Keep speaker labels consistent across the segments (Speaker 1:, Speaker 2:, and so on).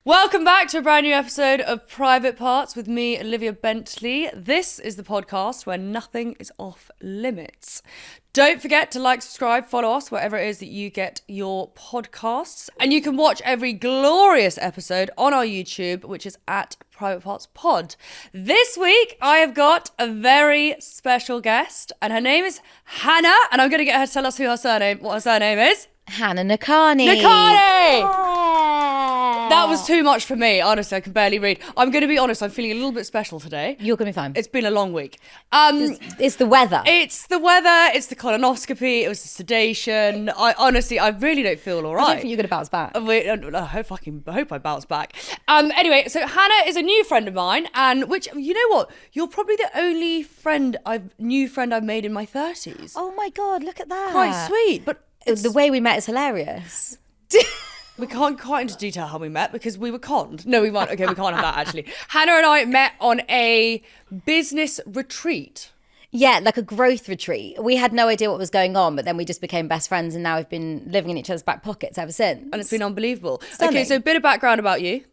Speaker 1: Welcome back to a brand new episode of Private Parts with me, Olivia Bentley. This is the podcast where nothing is off limits. Don't forget to like, subscribe, follow us wherever it is that you get your podcasts. And you can watch every glorious episode on our YouTube, which is at Private Parts Pod. This week, I have got a very special guest, and her name is Hannah, and I'm going to get her to tell us what her surname is.
Speaker 2: Hannah Ngakane.
Speaker 1: That was too much for me. Honestly, I can barely read. I'm going to be honest, I'm feeling a little bit special today.
Speaker 2: You're going to be fine.
Speaker 1: It's been a long week.
Speaker 2: It's the weather.
Speaker 1: It's the weather. It's the colonoscopy. It was the sedation. I really don't feel all right.
Speaker 2: I don't think you're going to bounce back.
Speaker 1: I hope I bounce back. Anyway, so Hannah is a new friend of mine, and which, you know what? You're probably the only new friend I've made in my 30s.
Speaker 2: Oh my God, look at that.
Speaker 1: Quite sweet, but
Speaker 2: the way we met is hilarious.
Speaker 1: We can't quite into detail how we met because we were conned. No, we weren't. Okay, we can't have that actually. Hannah and I met on a business retreat.
Speaker 2: Yeah, like a growth retreat. We had no idea what was going on, but then we just became best friends, and now we've been living in each other's back pockets ever since.
Speaker 1: And it's been unbelievable.
Speaker 2: Stunning.
Speaker 1: Okay, so a bit of background about you.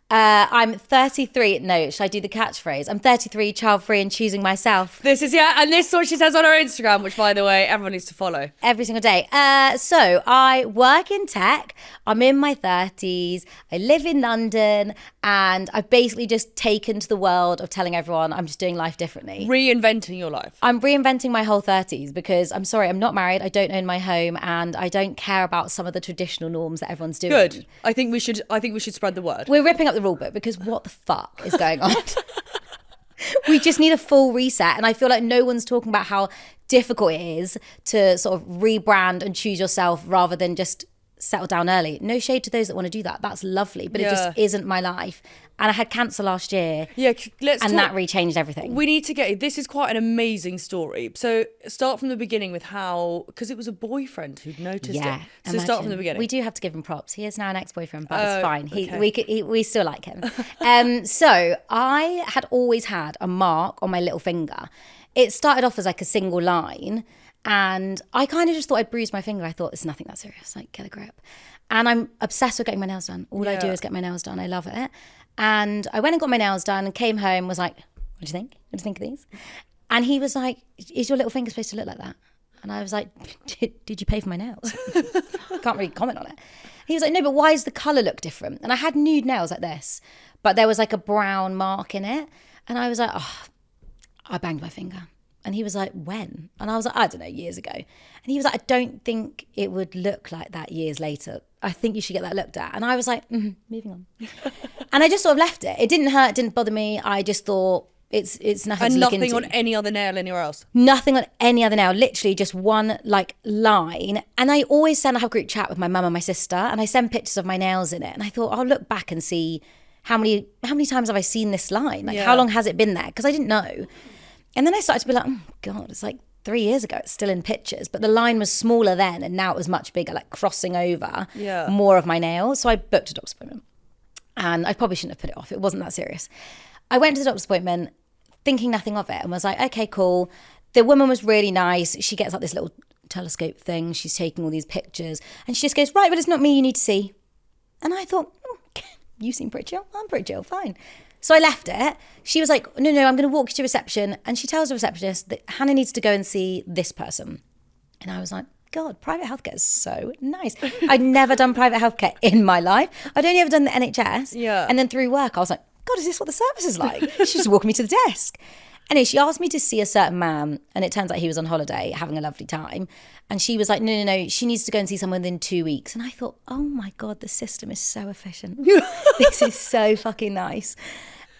Speaker 2: I'm 33. No, should I do the catchphrase? I'm 33, child-free, and choosing myself.
Speaker 1: This is and this is what she says on her Instagram, which, by the way, everyone needs to follow.
Speaker 2: Every single day. So I work in tech. I'm in my 30s. I live in London, and I've basically just taken to the world of telling everyone I'm just doing life differently.
Speaker 1: Reinventing your life.
Speaker 2: I'm reinventing my whole 30s because I'm sorry, I'm not married. I don't own my home, and I don't care about some of the traditional norms that everyone's doing.
Speaker 1: Good. I think we should spread the word.
Speaker 2: We're ripping up the rule book because what the fuck is going on? We just need a full reset, and I feel like no one's talking about how difficult it is to sort of rebrand and choose yourself rather than just settle down early. No shade to those that want to do that. That's lovely, but it just isn't my life. And I had cancer last year.
Speaker 1: Yeah,
Speaker 2: that re-changed everything.
Speaker 1: We need to this is quite an amazing story. So start from the beginning with because it was a boyfriend who'd noticed it. So
Speaker 2: imagine.
Speaker 1: Start from the beginning.
Speaker 2: We do have to give him props. He is now an ex-boyfriend, but it's fine.
Speaker 1: Okay.
Speaker 2: We still like him. So I had always had a mark on my little finger. It started off as like a single line, and I kind of just thought I'd bruised my finger. I thought, it's nothing that serious, like get a grip. And I'm obsessed with getting my nails done. All I do is get my nails done. I love it. And I went and got my nails done and came home, was like, what do you think? What do you think of these? And he was like, is your little finger supposed to look like that? And I was like, did you pay for my nails? Can't really comment on it. He was like, no, but why does the colour look different? And I had nude nails like this, but there was like a brown mark in it. And I was like, I banged my finger. And he was like, when? And I was like, I don't know, years ago. And he was like, I don't think it would look like that years later. I think you should get that looked at. And I was like, moving on. And I just sort of left it. It didn't hurt, didn't bother me. I just thought it's nothing to look into.
Speaker 1: And nothing on any other nail anywhere else?
Speaker 2: Nothing on any other nail. Literally just one like line. And I always have a group chat with my mum and my sister, and I send pictures of my nails in it. And I thought, I'll look back and see how many times have I seen this line? Like how long has it been there? Because I didn't know. And then I started to be like, oh God, it's like 3 years ago. It's still in pictures. But the line was smaller then, and now it was much bigger, like crossing over more of my nails. So I booked a doctor's appointment. And I probably shouldn't have put it off. It wasn't that serious. I went to the doctor's appointment thinking nothing of it and was like, okay, cool. The woman was really nice. She gets like this little telescope thing. She's taking all these pictures. And she just goes, right, but it's not me you need to see. And I thought, you seem pretty chill. I'm pretty chill, fine. So I left it. She was like, no, I'm going to walk you to reception. And she tells the receptionist that Hannah needs to go and see this person. And I was like, God, private healthcare is so nice. I'd never done private healthcare in my life. I'd only ever done the NHS.
Speaker 1: Yeah.
Speaker 2: And then through work, I was like, God, is this what the service is like? She's just walking me to the desk. Anyway, she asked me to see a certain man, and it turns out he was on holiday having a lovely time. And she was like, no, she needs to go and see someone within 2 weeks. And I thought, oh my God, the system is so efficient. This is so fucking nice.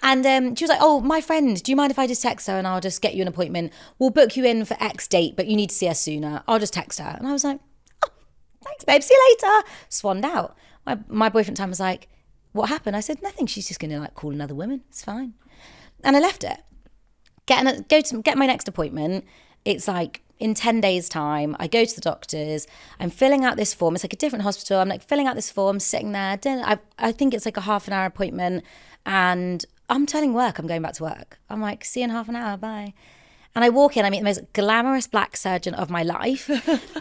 Speaker 2: And she was like, oh, my friend, do you mind if I just text her and I'll just get you an appointment? We'll book you in for X date, but you need to see her sooner. I'll just text her. And I was like, oh, thanks, babe. See you later. Swanned out. My boyfriend at the time was like, what happened? I said, nothing. She's just going to like call another woman. It's fine. And I left it. Get my next appointment. It's like in 10 days time. I go to the doctor's. I'm filling out this form. It's like a different hospital. I'm like filling out this form, sitting there. I think it's like a half an hour appointment. And I'm telling work I'm going back to work. I'm like, see you in half an hour. Bye. And I walk in, I meet the most glamorous black surgeon of my life.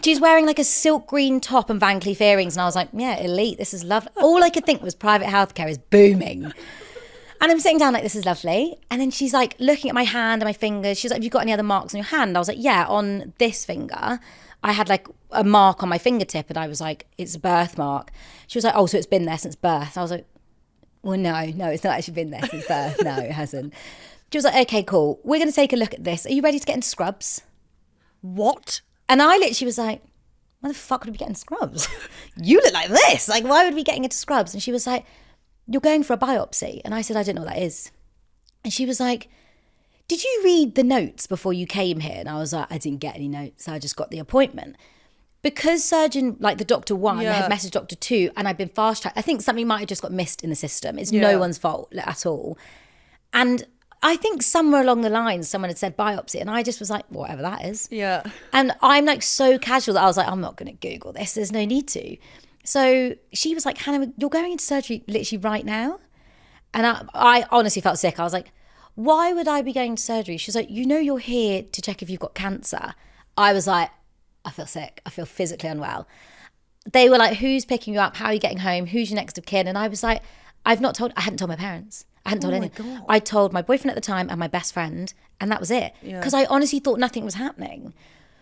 Speaker 2: She's wearing like a silk green top and Van Cleef earrings. And I was like, yeah, elite, this is lovely. All I could think was private healthcare is booming. And I'm sitting down like, this is lovely. And then she's like looking at my hand and my fingers. She's like, have you got any other marks on your hand? I was like, yeah, on this finger. I had like a mark on my fingertip and I was like, it's a birthmark. She was like, oh, so it's been there since birth. I was like, well, no, it's not actually been there since birth. No, it hasn't. She was like, okay, cool. We're going to take a look at this. Are you ready to get into scrubs?
Speaker 1: What?
Speaker 2: And I literally was like, why the fuck would we get into scrubs? You look like this. Like, why would we be getting into scrubs? And she was like, you're going for a biopsy. And I said, I don't know what that is. And she was like, did you read the notes before you came here? And I was like, I didn't get any notes. I just got the appointment. Because surgeon, like the doctor 1 had messaged doctor 2 and I've been fast tracked, I think something might have just got missed in the system. It's no one's fault at all. And I think somewhere along the line, someone had said biopsy and I just was like, whatever that is.
Speaker 1: Yeah.
Speaker 2: And I'm like so casual that I was like, I'm not going to Google this. There's no need to. So she was like, Hannah, you're going into surgery literally right now. And I honestly felt sick. I was like, why would I be going to surgery? She was like, you know you're here to check if you've got cancer. I was like, I feel sick. I feel physically unwell. They were like, who's picking you up? How are you getting home? Who's your next of kin? And I was like, I hadn't told my parents. I hadn't told anyone. I told my boyfriend at the time and my best friend, and that was it. Because I honestly thought nothing was happening.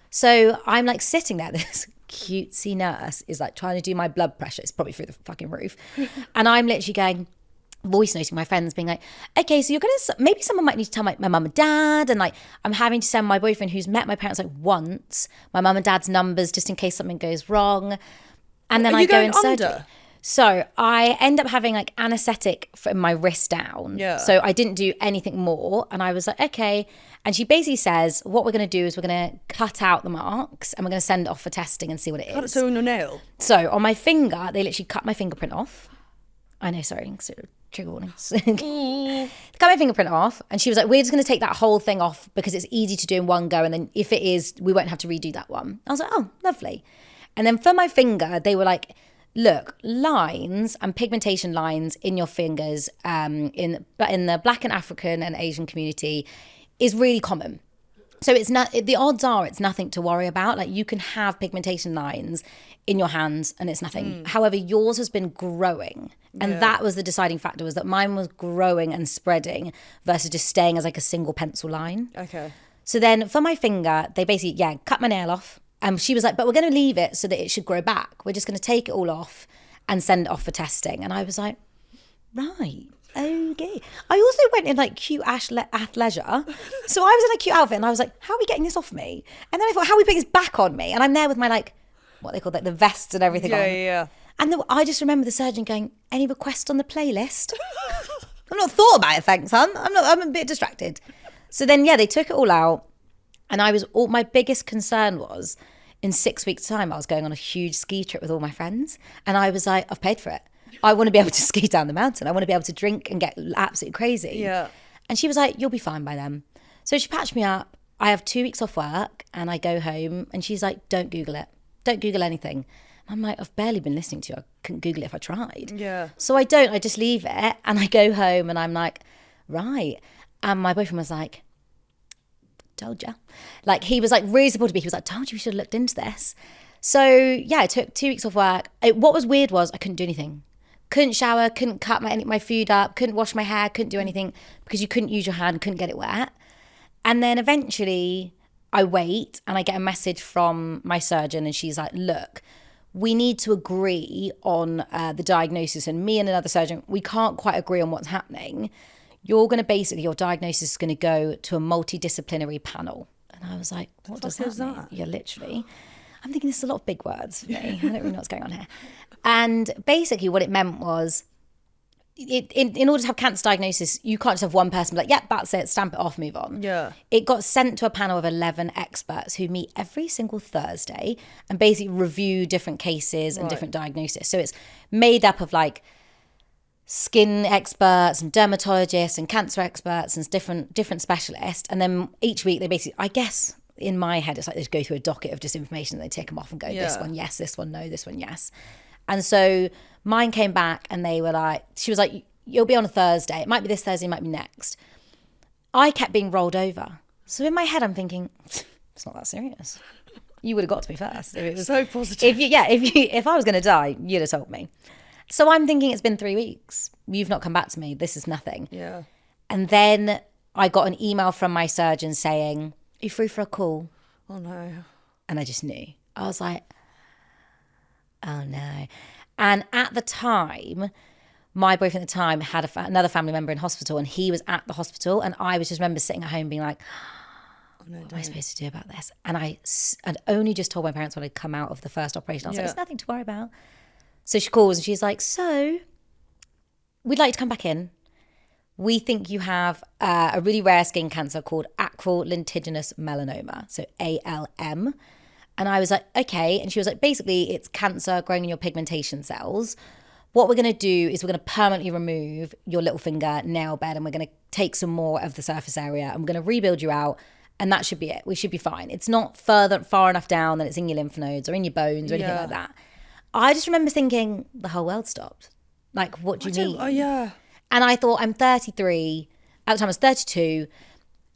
Speaker 2: So I'm like sitting there, this cutesy nurse is like trying to do my blood pressure. It's probably through the fucking roof. And I'm literally going, voice noting my friends being like, okay, so you're going to, maybe someone might need to tell my mum and dad. And like, I'm having to send my boyfriend who's met my parents like once, my mum and dad's numbers just in case something goes wrong. And then I go in surgery. So I end up having like anesthetic for my wrist down. Yeah. So I didn't do anything more. And I was like, okay. And she basically says, what we're going to do is we're going to cut out the marks and we're going to send it off for testing and see what it is.
Speaker 1: Cut it so on your nail?
Speaker 2: So on my finger, they literally cut my fingerprint off. I know, sorry, trigger warnings. Cut my fingerprint off. And she was like, we're just going to take that whole thing off because it's easy to do in one go. And then if it is, we won't have to redo that one. I was like, oh, lovely. And then for my finger, they were like, look, lines and pigmentation lines in your fingers in the Black and African and Asian community is really common. So it's not, the odds are it's nothing to worry about. Like you can have pigmentation lines in your hands and it's nothing. However, yours has been growing. And that was the deciding factor, was that mine was growing and spreading versus just staying as like a single pencil line.
Speaker 1: Okay.
Speaker 2: So then for my finger, they basically, cut my nail off. She was like, but we're going to leave it so that it should grow back. We're just going to take it all off and send it off for testing. And I was like, right, okay. I also went in like cute athleisure. So I was in a cute outfit and I was like, how are we getting this off me? And then I thought, how are we putting this back on me? And I'm there with my like, what they call like the vests and everything on.
Speaker 1: Yeah.
Speaker 2: And I just remember the surgeon going, any requests on the playlist? I've not thought about it, thanks, hon. I'm a bit distracted. So then, they took it all out. And my biggest concern was, in 6 weeks' time, I was going on a huge ski trip with all my friends. And I was like, I've paid for it. I want to be able to ski down the mountain. I want to be able to drink and get absolutely crazy. Yeah. And she was like, you'll be fine by then. So she patched me up. I have 2 weeks off work and I go home and she's like, don't Google it. Don't Google anything. I'm like, I've barely been listening to you. I couldn't Google it if I tried. Yeah. So I don't. I just leave it and I go home and I'm like, right. And my boyfriend was like, told ya. Like, he was like really supportive. He was like, told you we should have looked into this. So I took 2 weeks off work. What was weird was I couldn't do anything. Couldn't shower, couldn't cut my food up, couldn't wash my hair, couldn't do anything because you couldn't use your hand, couldn't get it wet. And then eventually I wait and I get a message from my surgeon and she's like, look, we need to agree on the diagnosis. And me and another surgeon, we can't quite agree on what's happening. Your diagnosis is going to go to a multidisciplinary panel. And I was like, what does that mean? Yeah, literally. I'm thinking this is a lot of big words for me. I don't really know what's going on here. And basically what it meant was, in order to have cancer diagnosis, you can't just have one person be like, yep, that's it, stamp it off, move on. Yeah. It got sent to a panel of 11 experts who meet every single Thursday and basically review different cases and different diagnoses. So it's made up of like skin experts and dermatologists and cancer experts and different specialists. And then each week they basically, I guess in my head, it's like they just go through a docket of just information and they tick them off and go, this one, yes, this one, no, this one, yes. And so mine came back and they were like, she was like, you'll be on a Thursday. It might be this Thursday, it might be next. I kept being rolled over. So in my head, I'm thinking, it's not that serious. You would have got to me first. If it was,
Speaker 1: So positive.
Speaker 2: If I was going to die, you'd have told me. So I'm thinking it's been 3 weeks. You've not come back to me. This is nothing.
Speaker 1: Yeah.
Speaker 2: And then I got an email from my surgeon saying, are you free for a call?
Speaker 1: Oh no.
Speaker 2: And I just knew. I was like, oh no. And at the time, my boyfriend at the time had another family member in hospital, and he was at the hospital, and I was just remember sitting at home being like, what am I supposed to do about this? And I'd only just told my parents when I'd come out of the first operation. I was like, it's nothing to worry about. So she calls and she's like, so we'd like to come back in. We think you have a really rare skin cancer called Acral Lentiginous Melanoma, so ALM. And I was like, okay. And she was like, basically, it's cancer growing in your pigmentation cells. What we're going to do is we're going to permanently remove your little finger nail bed, and we're going to take some more of the surface area, and we're going to rebuild you out. And that should be it. We should be fine. It's not far enough down that it's in your lymph nodes or in your bones or anything like that. I just remember thinking the whole world stopped. Like, what do you mean?
Speaker 1: Oh, yeah.
Speaker 2: And I thought, I'm 33. At the time, I was 32.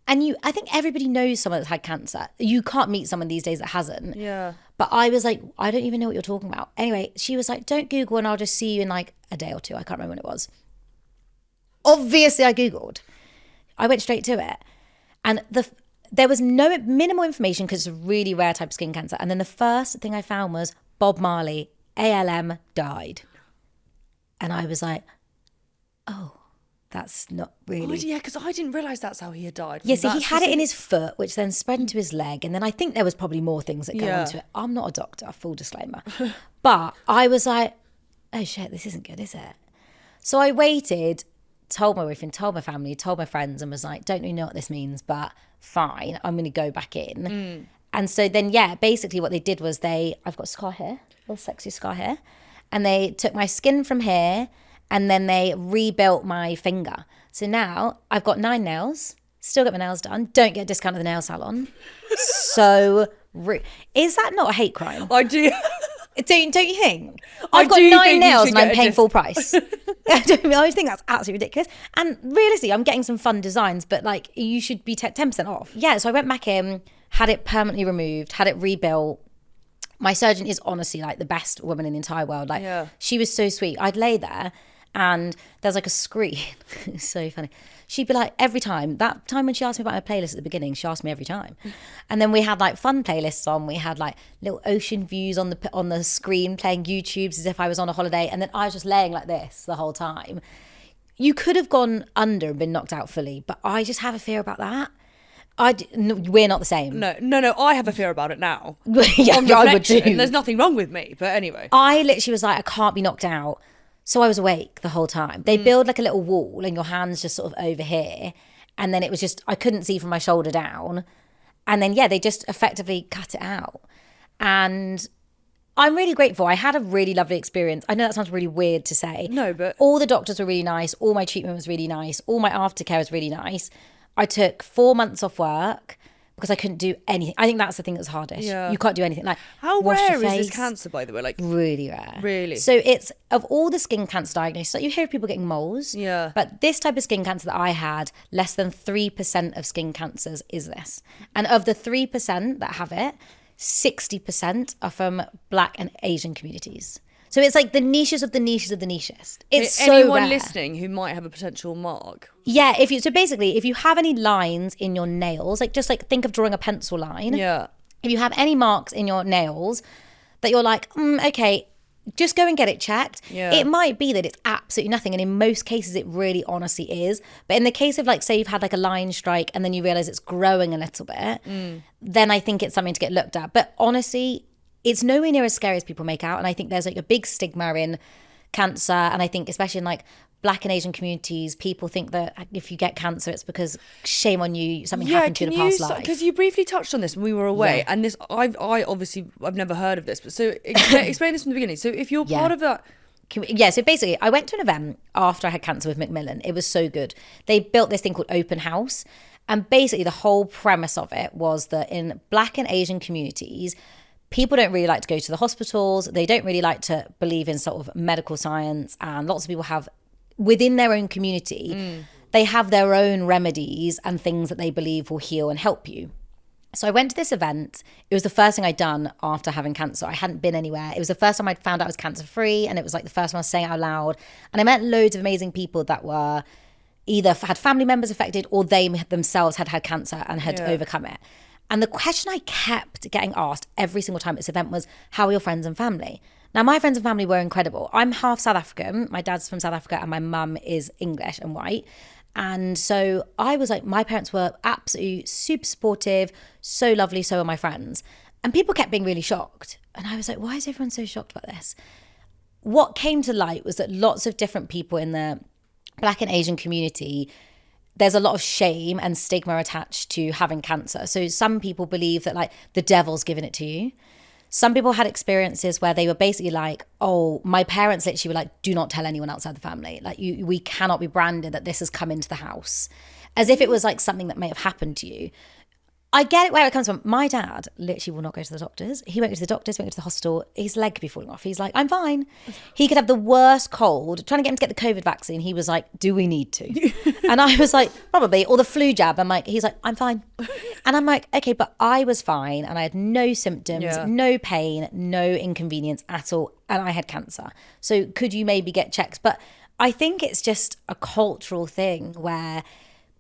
Speaker 2: And I think everybody knows someone that's had cancer. You can't meet someone these days that hasn't.
Speaker 1: Yeah.
Speaker 2: But I was like, I don't even know what you're talking about. Anyway, she was like, don't Google and I'll just see you in like a day or two. I can't remember when it was. Obviously, I Googled. I went straight to it. And there was no minimal information because it's a really rare type of skin cancer. And then the first thing I found was Bob Marley, ALM, died. And I was like, oh, that's not really...
Speaker 1: Oh, yeah, because I didn't realise that's how he had died.
Speaker 2: Yeah, so he had it in his foot, which then spread into his leg. And then I think there was probably more things that go onto it. I'm not a doctor, full disclaimer. But I was like, oh shit, this isn't good, is it? So I waited, told my boyfriend, told my family, told my friends, and was like, don't really know what this means, but fine, I'm going to go back in. And so then, yeah, basically what they did was I've got a scar here, a little sexy scar here. And they took my skin from here and then they rebuilt my finger. So now I've got 9 nails, still get my nails done, don't get a discount at the nail salon. So is that not a hate crime?
Speaker 1: I do.
Speaker 2: Don't you think? I've got 9 nails and I'm paying full price. I just think that's absolutely ridiculous. And realistically, I'm getting some fun designs, but like you should be 10% off. Yeah, so I went back in, had it permanently removed, had it rebuilt. My surgeon is honestly like the best woman in the entire world. Like she was so sweet. I'd lay there and there's like a screen. It's so funny. She'd be like, every time, that time when she asked me about my playlist at the beginning, she asked me every time. And then we had like fun playlists on. We had like little ocean views on the screen playing YouTubes as if I was on a holiday. And then I was just laying like this the whole time. You could have gone under and been knocked out fully, but I just have a fear about that. We're not the same.
Speaker 1: No, I have a fear about it now.
Speaker 2: Yeah, I would too.
Speaker 1: There's nothing wrong with me, but anyway.
Speaker 2: I literally was like, I can't be knocked out. So I was awake the whole time. They build like a little wall and your hand's just sort of over here. And then it was just, I couldn't see from my shoulder down. And then, they just effectively cut it out. And I'm really grateful. I had a really lovely experience. I know that sounds really weird to say.
Speaker 1: No, but...
Speaker 2: all the doctors were really nice. All my treatment was really nice. All my aftercare was really nice. I took 4 months off work because I couldn't do anything. I think that's the thing that's hardest. Yeah. You can't do anything. Like,
Speaker 1: how rare is this cancer, by the way? Like,
Speaker 2: really rare.
Speaker 1: Really?
Speaker 2: So it's, of all the skin cancer diagnoses, like you hear of people getting moles.
Speaker 1: Yeah.
Speaker 2: But this type of skin cancer that I had, less than 3% of skin cancers is this. And of the 3% that have it, 60% are from Black and Asian communities. So it's like the niches of the niches of the niches. It's so
Speaker 1: anyone
Speaker 2: rare.
Speaker 1: Listening who might have a potential mark.
Speaker 2: Yeah, so basically, if you have any lines in your nails, like just like think of drawing a pencil line.
Speaker 1: Yeah.
Speaker 2: If you have any marks in your nails that you're like, okay, just go and get it checked.
Speaker 1: Yeah.
Speaker 2: It might be that it's absolutely nothing, and in most cases, it really honestly is. But in the case of like, say you've had like a line strike and then you realise it's growing a little bit, then I think it's something to get looked at. But honestly, it's nowhere near as scary as people make out. And I think there's like a big stigma in cancer. And I think especially in like Black and Asian communities, people think that if you get cancer, it's because shame on you, something happened to you in a past life.
Speaker 1: Because you briefly touched on this when we were away. And this, I've never heard of this. But so explain this from the beginning. So if you're part of that...
Speaker 2: Yeah, so basically I went to an event after I had cancer with Macmillan. It was so good. They built this thing called Open House. And basically the whole premise of it was that in Black and Asian communities, people don't really like to go to the hospitals. They don't really like to believe in sort of medical science. And lots of people have, within their own community, they have their own remedies and things that they believe will heal and help you. So I went to this event. It was the first thing I'd done after having cancer. I hadn't been anywhere. It was the first time I'd found out I was cancer free, and it was like the first time I was saying it out loud. And I met loads of amazing people that were either had family members affected or they themselves had had cancer and had overcome it. And the question I kept getting asked every single time at this event was, how are your friends and family? Now, my friends and family were incredible. I'm half South African. My dad's from South Africa and my mum is English and white. And so I was like, my parents were absolutely super supportive, so lovely, so are my friends. And people kept being really shocked. And I was like, why is everyone so shocked about this? What came to light was that lots of different people in the Black and Asian community, there's a lot of shame and stigma attached to having cancer. So some people believe that like the devil's given it to you. Some people had experiences where they were basically like, oh, my parents literally were like, do not tell anyone outside the family. Like we cannot be branded that this has come into the house. As if it was like something that may have happened to you. I get it where it comes from. My dad literally will not go to the doctors. He won't go to the doctors, won't go to the hospital. His leg could be falling off. He's like, I'm fine. He could have the worst cold. Trying to get him to get the COVID vaccine. He was like, do we need to? And I was like, probably. Or the flu jab. He's like, I'm fine. And I'm like, okay, but I was fine. And I had no symptoms, no pain, no inconvenience at all. And I had cancer. So could you maybe get checked? But I think it's just a cultural thing where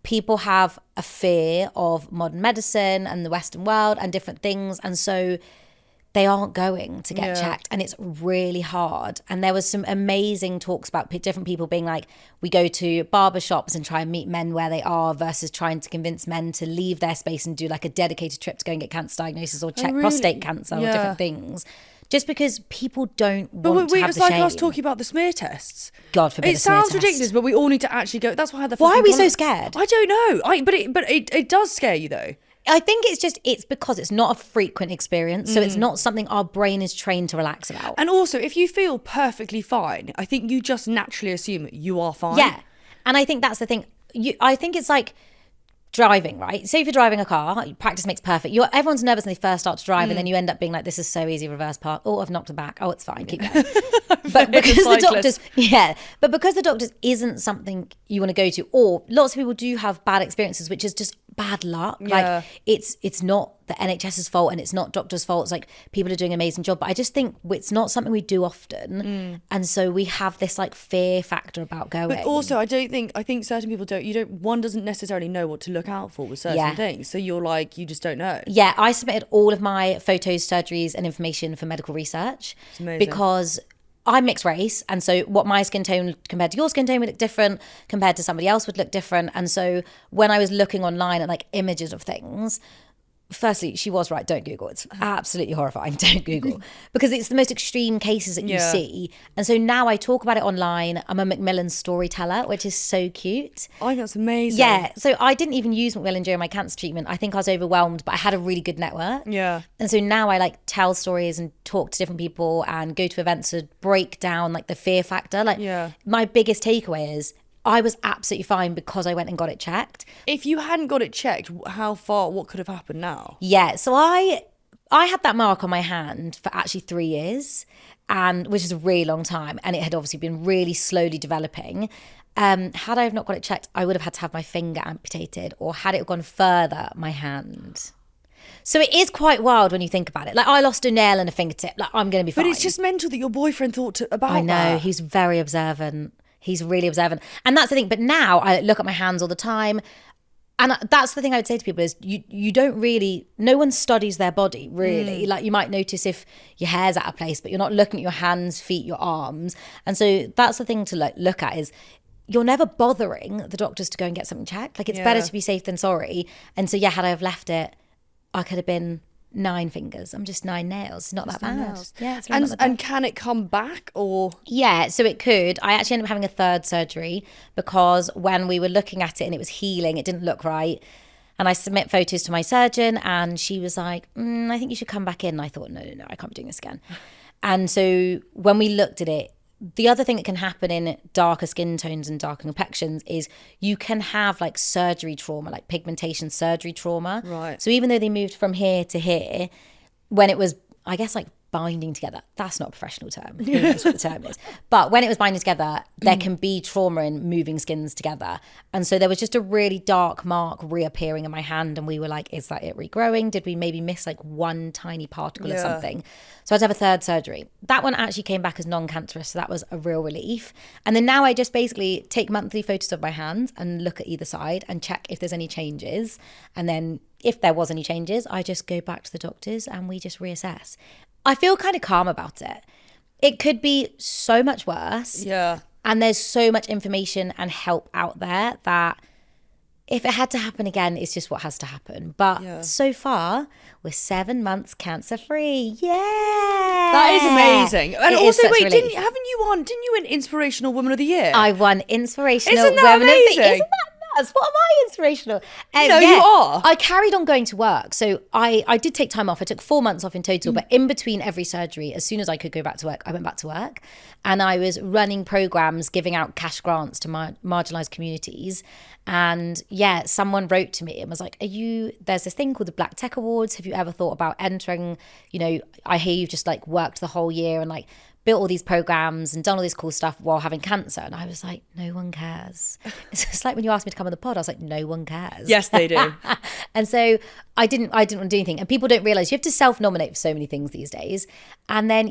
Speaker 2: people have a fear of modern medicine and the Western world and different things. And so they aren't going to get checked. And it's really hard. And there was some amazing talks about different people being like, we go to barbershops and try and meet men where they are versus trying to convince men to leave their space and do like a dedicated trip to go and get cancer diagnosis or check prostate cancer or different things. Just because people don't want to have the shame. But it's like us
Speaker 1: talking about the smear tests.
Speaker 2: God forbid.
Speaker 1: It sounds ridiculous, but we all need to actually go. That's why I had the.
Speaker 2: Why are we so scared?
Speaker 1: I don't know. But it does scare you though.
Speaker 2: I think it's because it's not a frequent experience, so it's not something our brain is trained to relax about.
Speaker 1: And also, if you feel perfectly fine, I think you just naturally assume you are fine.
Speaker 2: Yeah, and I think that's the thing. I think it's like driving, right? Say if you're driving a car, practice makes perfect. Everyone's nervous when they first start to drive, and then you end up being like, "This is so easy." Reverse park. Oh, I've knocked it back. Oh, it's fine. Keep going. But because the doctors isn't something you want to go to, or lots of people do have bad experiences, which is just bad luck. Like it's not the NHS's fault and it's not doctors' fault. It's like people are doing an amazing job, but I just think it's not something we do often, and so we have this like fear factor about going.
Speaker 1: But also, I think certain people don't. One doesn't necessarily know what to look out for with certain things, so you're like, you just don't know.
Speaker 2: Yeah, I submitted all of my photos, surgeries, and information for medical research because I'm mixed race, and so what my skin tone compared to your skin tone would look different, compared to somebody else would look different. And so when I was looking online at like images of things, firstly, she was right, don't Google. It's absolutely horrifying, don't Google. Because it's the most extreme cases that you see. And so now I talk about it online. I'm a Macmillan storyteller, which is so cute.
Speaker 1: I think that's amazing.
Speaker 2: Yeah, so I didn't even use Macmillan during my cancer treatment. I think I was overwhelmed, but I had a really good network.
Speaker 1: Yeah.
Speaker 2: And so now I like tell stories and talk to different people and go to events to break down like the fear factor. Like my biggest takeaway is I was absolutely fine because I went and got it checked.
Speaker 1: If you hadn't got it checked, what could have happened now?
Speaker 2: Yeah, so I had that mark on my hand for actually 3 years, and which is a really long time, and it had obviously been really slowly developing. Had I have not got it checked, I would have had to have my finger amputated, or had it gone further, my hand. So it is quite wild when you think about it. Like, I lost a nail and a fingertip. Like, I'm going to be fine.
Speaker 1: But it's just mental that your boyfriend thought about that.
Speaker 2: I know, he's very observant. He's really observant. And that's the thing. But now I look at my hands all the time. And that's the thing I would say to people is you don't really, no one studies their body really. Like, you might notice if your hair's out of place, but you're not looking at your hands, feet, your arms. And so that's the thing to look at is you're never bothering the doctors to go and get something checked. Like, it's better to be safe than sorry. And so, had I have left it, I could have been 9 fingers. I'm just 9 nails. It's not that bad.
Speaker 1: Nails.
Speaker 2: Yeah, it's really not that bad.
Speaker 1: And can it come back or?
Speaker 2: Yeah, so it could. I actually ended up having a third surgery because when we were looking at it and it was healing, it didn't look right. And I submit photos to my surgeon and she was like, I think you should come back in. And I thought, no, I can't be doing this again. And so when we looked at it, the other thing that can happen in darker skin tones and darker complexions is you can have like surgery trauma, like pigmentation surgery trauma.
Speaker 1: Right.
Speaker 2: So even though they moved from here to here, when it was, I guess, like binding together. That's not a professional term. Who knows what the term is? But when it was binding together, there can be trauma in moving skins together. And so there was just a really dark mark reappearing in my hand. And we were like, is that it regrowing? Did we maybe miss like one tiny particle or something? So I had to have a third surgery. That one actually came back as non-cancerous. So that was a real relief. And then now I just basically take monthly photos of my hands and look at either side and check if there's any changes. And then if there was any changes, I just go back to the doctors and we just reassess. I feel kind of calm about it. It could be so much worse.
Speaker 1: Yeah.
Speaker 2: And there's so much information and help out there that if it had to happen again, it's just what has to happen. But so far, we're 7 months cancer free. Yeah.
Speaker 1: That is amazing. And
Speaker 2: It
Speaker 1: also,
Speaker 2: is such
Speaker 1: wait,
Speaker 2: relief.
Speaker 1: didn't you win Inspirational Woman of the Year?
Speaker 2: I won Inspirational
Speaker 1: Isn't that
Speaker 2: Woman of the
Speaker 1: amazing?
Speaker 2: Isn't that nuts? What am I inspirational?
Speaker 1: No, you are.
Speaker 2: I carried on going to work. So I did take time off. I took 4 months off in total. But in between every surgery, as soon as I could go back to work, I went back to work. And I was running programs, giving out cash grants to marginalised communities. And yeah, someone wrote to me and was like, there's this thing called the Black Tech Awards. Have you ever thought about entering? You know, I hear you've just like worked the whole year and like built all these programs and done all this cool stuff while having cancer. And I was like, no one cares. It's just like when you asked me to come on the pod, I was like, no one cares.
Speaker 1: Yes, they do.
Speaker 2: And so I didn't want to do anything. And people don't realize you have to self-nominate for so many things these days. And then,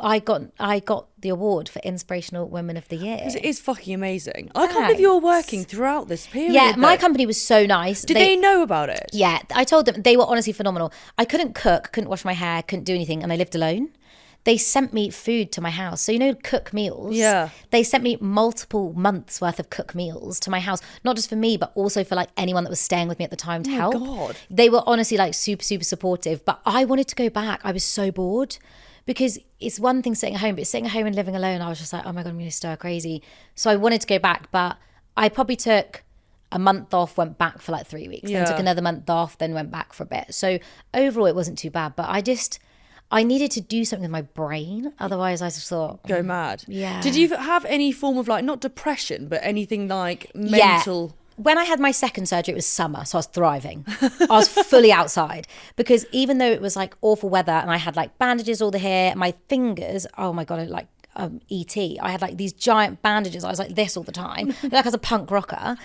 Speaker 2: I got the award for Inspirational Women of the Year.
Speaker 1: It is fucking amazing. I can't believe you're working throughout this period.
Speaker 2: Yeah, my
Speaker 1: though.
Speaker 2: company was so nice.
Speaker 1: Did they know about it?
Speaker 2: Yeah, I told them. They were honestly phenomenal. I couldn't cook, couldn't wash my hair, couldn't do anything, and I lived alone. They sent me food to my house. So, cook meals. Yeah. They sent me multiple months worth of cook meals to my house, not just for me, but also for like anyone that was staying with me at the time to help. God. They were honestly like super, super supportive. But I wanted to go back. I was so bored. Because it's one thing sitting at home, but sitting at home and living alone, I was just like, oh my God, I'm going to stir crazy. So I wanted to go back, but I probably took a month off, went back for like 3 weeks, then took another month off, then went back for a bit. So overall, it wasn't too bad, but I needed to do something with my brain. Otherwise, I just thought...
Speaker 1: Go mad.
Speaker 2: Yeah.
Speaker 1: Did you have any form of like, not depression, but anything like mental...
Speaker 2: Yeah. When I had my second surgery, it was summer, so I was thriving. I was fully outside because even though it was like awful weather and I had like bandages all the hair, my fingers, oh my God, like E.T. I had like these giant bandages. I was like this all the time, like I was a punk rocker.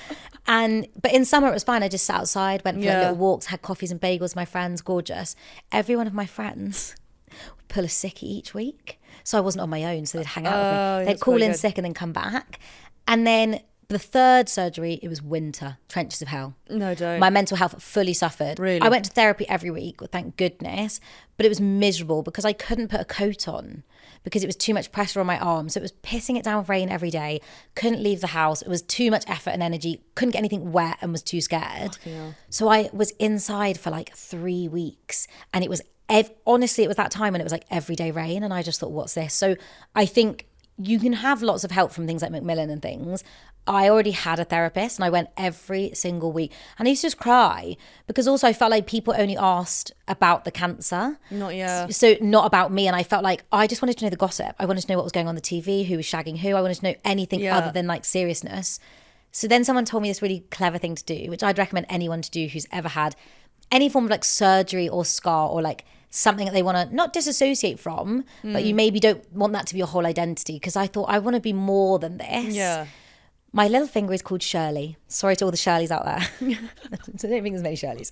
Speaker 2: But in summer it was fine. I just sat outside, went for like, little walks, had coffees and bagels with my friends, gorgeous. Every one of my friends would pull a sickie each week. So I wasn't on my own, so they'd hang out with me. They'd call in sick and then come back. And then the third surgery, it was winter, trenches of hell.
Speaker 1: No, don't.
Speaker 2: My mental health fully suffered.
Speaker 1: Really?
Speaker 2: I went to therapy every week, thank goodness, but it was miserable because I couldn't put a coat on because it was too much pressure on my arms. So it was pissing it down with rain every day. Couldn't leave the house. It was too much effort and energy. Couldn't get anything wet and was too scared. So I was inside for like 3 weeks and it was, honestly, it was that time when it was like everyday rain and I just thought, what's this? So I think you can have lots of help from things like Macmillan and things. I already had a therapist and I went every single week and I used to just cry because also I felt like people only asked about the cancer. So not about me. And I felt like I just wanted to know the gossip. I wanted to know what was going on the TV, who was shagging who. I wanted to know anything other than like seriousness. So then someone told me this really clever thing to do, which I'd recommend anyone to do who's ever had any form of like surgery or scar or like something that they want to not disassociate from, but you maybe don't want that to be your whole identity. Because I thought I want to be more than this. Yeah. My little finger is called Shirley. Sorry to all the Shirleys out there. I don't think there's many Shirleys.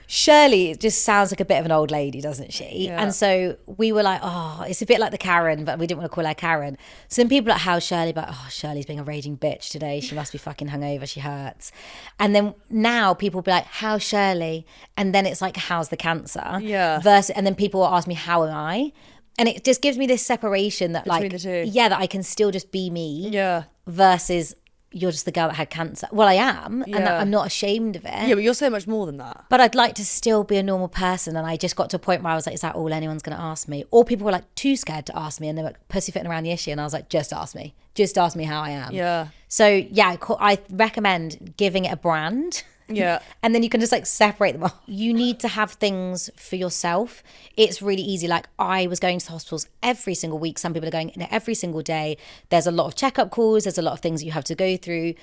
Speaker 2: Shirley just sounds like a bit of an old lady, doesn't she? Yeah. And so we were like, oh, it's a bit like the Karen, but we didn't want to call her Karen. So then people are like, how's Shirley? But oh, Shirley's being a raging bitch today. She must be fucking hungover. She hurts. And then now people will be like, how's Shirley? And then it's like, how's the cancer? Yeah. And then people will ask me, how am I? And it just gives me this separation that between like, that I can still just be me. Yeah. Versus you're just the girl that had cancer. Well, I am, and I'm not ashamed of it.
Speaker 1: Yeah, but you're so much more than that.
Speaker 2: But I'd like to still be a normal person, and I just got to a point where I was like, is that all anyone's going to ask me? Or people were like too scared to ask me, and they were pussyfooting around the issue, and I was like, just ask me how I am. Yeah. So yeah, I recommend giving it a brand. Yeah. And then you can just like separate them all. You need to have things for yourself. It's really easy. Like I was going to the hospitals every single week. Some people are going in every single day. There's a lot of checkup calls. There's a lot of things you have to go through.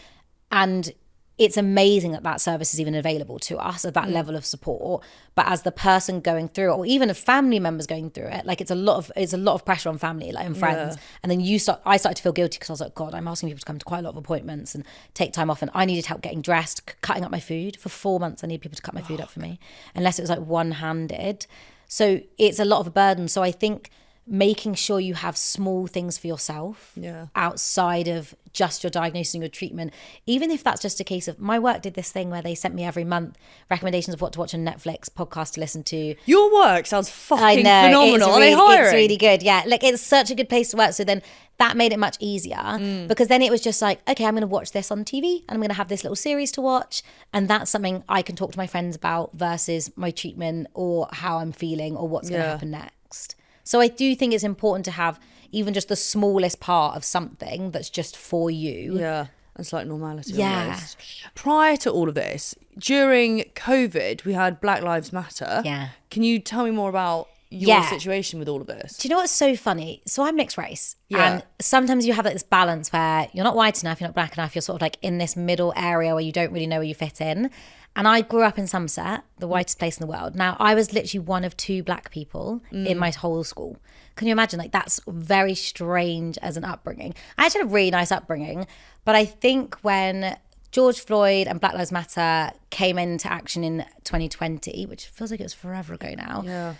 Speaker 2: And it's amazing that that service is even available to us at that level of support. But as the person going through it, or even if family members going through it, like it's a lot of pressure on family, like and friends.
Speaker 1: Yeah.
Speaker 2: And then I started to feel guilty because I was like, God, I'm asking people to come to quite a lot of appointments and take time off. And I needed help getting dressed, cutting up my food. For 4 months, I needed people to cut my food up for me, unless it was like one-handed. So it's a lot of a burden. So I think making sure you have small things for yourself outside of just your diagnosis and your treatment, even if that's just a case of, my work did this thing where they sent me every month recommendations of what to watch on Netflix, podcasts to listen to.
Speaker 1: Your work sounds fucking phenomenal. Are they hiring?
Speaker 2: It's really good. Yeah, like it's such a good place to work. So then that made it much easier because then it was just like, okay, I'm going to watch this on TV and I'm going to have this little series to watch. And that's something I can talk to my friends about versus my treatment or how I'm feeling or what's going to happen next. So I do think it's important to have even just the smallest part of something that's just for you.
Speaker 1: Yeah, it's like normality almost. Prior to all of this, during COVID, we had Black Lives Matter.
Speaker 2: Yeah.
Speaker 1: Can you tell me more about your situation with all of this?
Speaker 2: Do you know what's so funny? So I'm mixed race.
Speaker 1: Yeah.
Speaker 2: And sometimes you have like this balance where you're not white enough, you're not black enough, you're sort of like in this middle area where you don't really know where you fit in. And I grew up in Somerset, the whitest place in the world. Now, I was literally one of 2 black people in my whole school. Can you imagine? Like, that's very strange as an upbringing. I actually had a really nice upbringing. But I think when George Floyd and Black Lives Matter came into action in 2020, which feels like it was forever ago now,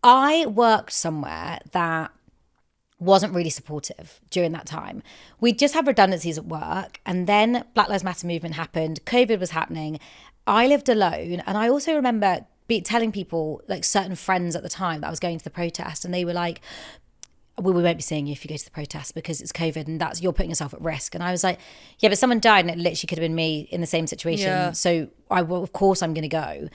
Speaker 2: I worked somewhere that wasn't really supportive during that time. We just had redundancies at work, and then Black Lives Matter movement happened, COVID was happening. I lived alone, and I also remember telling people, like certain friends at the time, that I was going to the protest, and they were like, well, we won't be seeing you if you go to the protest because it's COVID and you're putting yourself at risk. And I was like, yeah, but someone died and it literally could have been me in the same situation. So of course I'm going to go.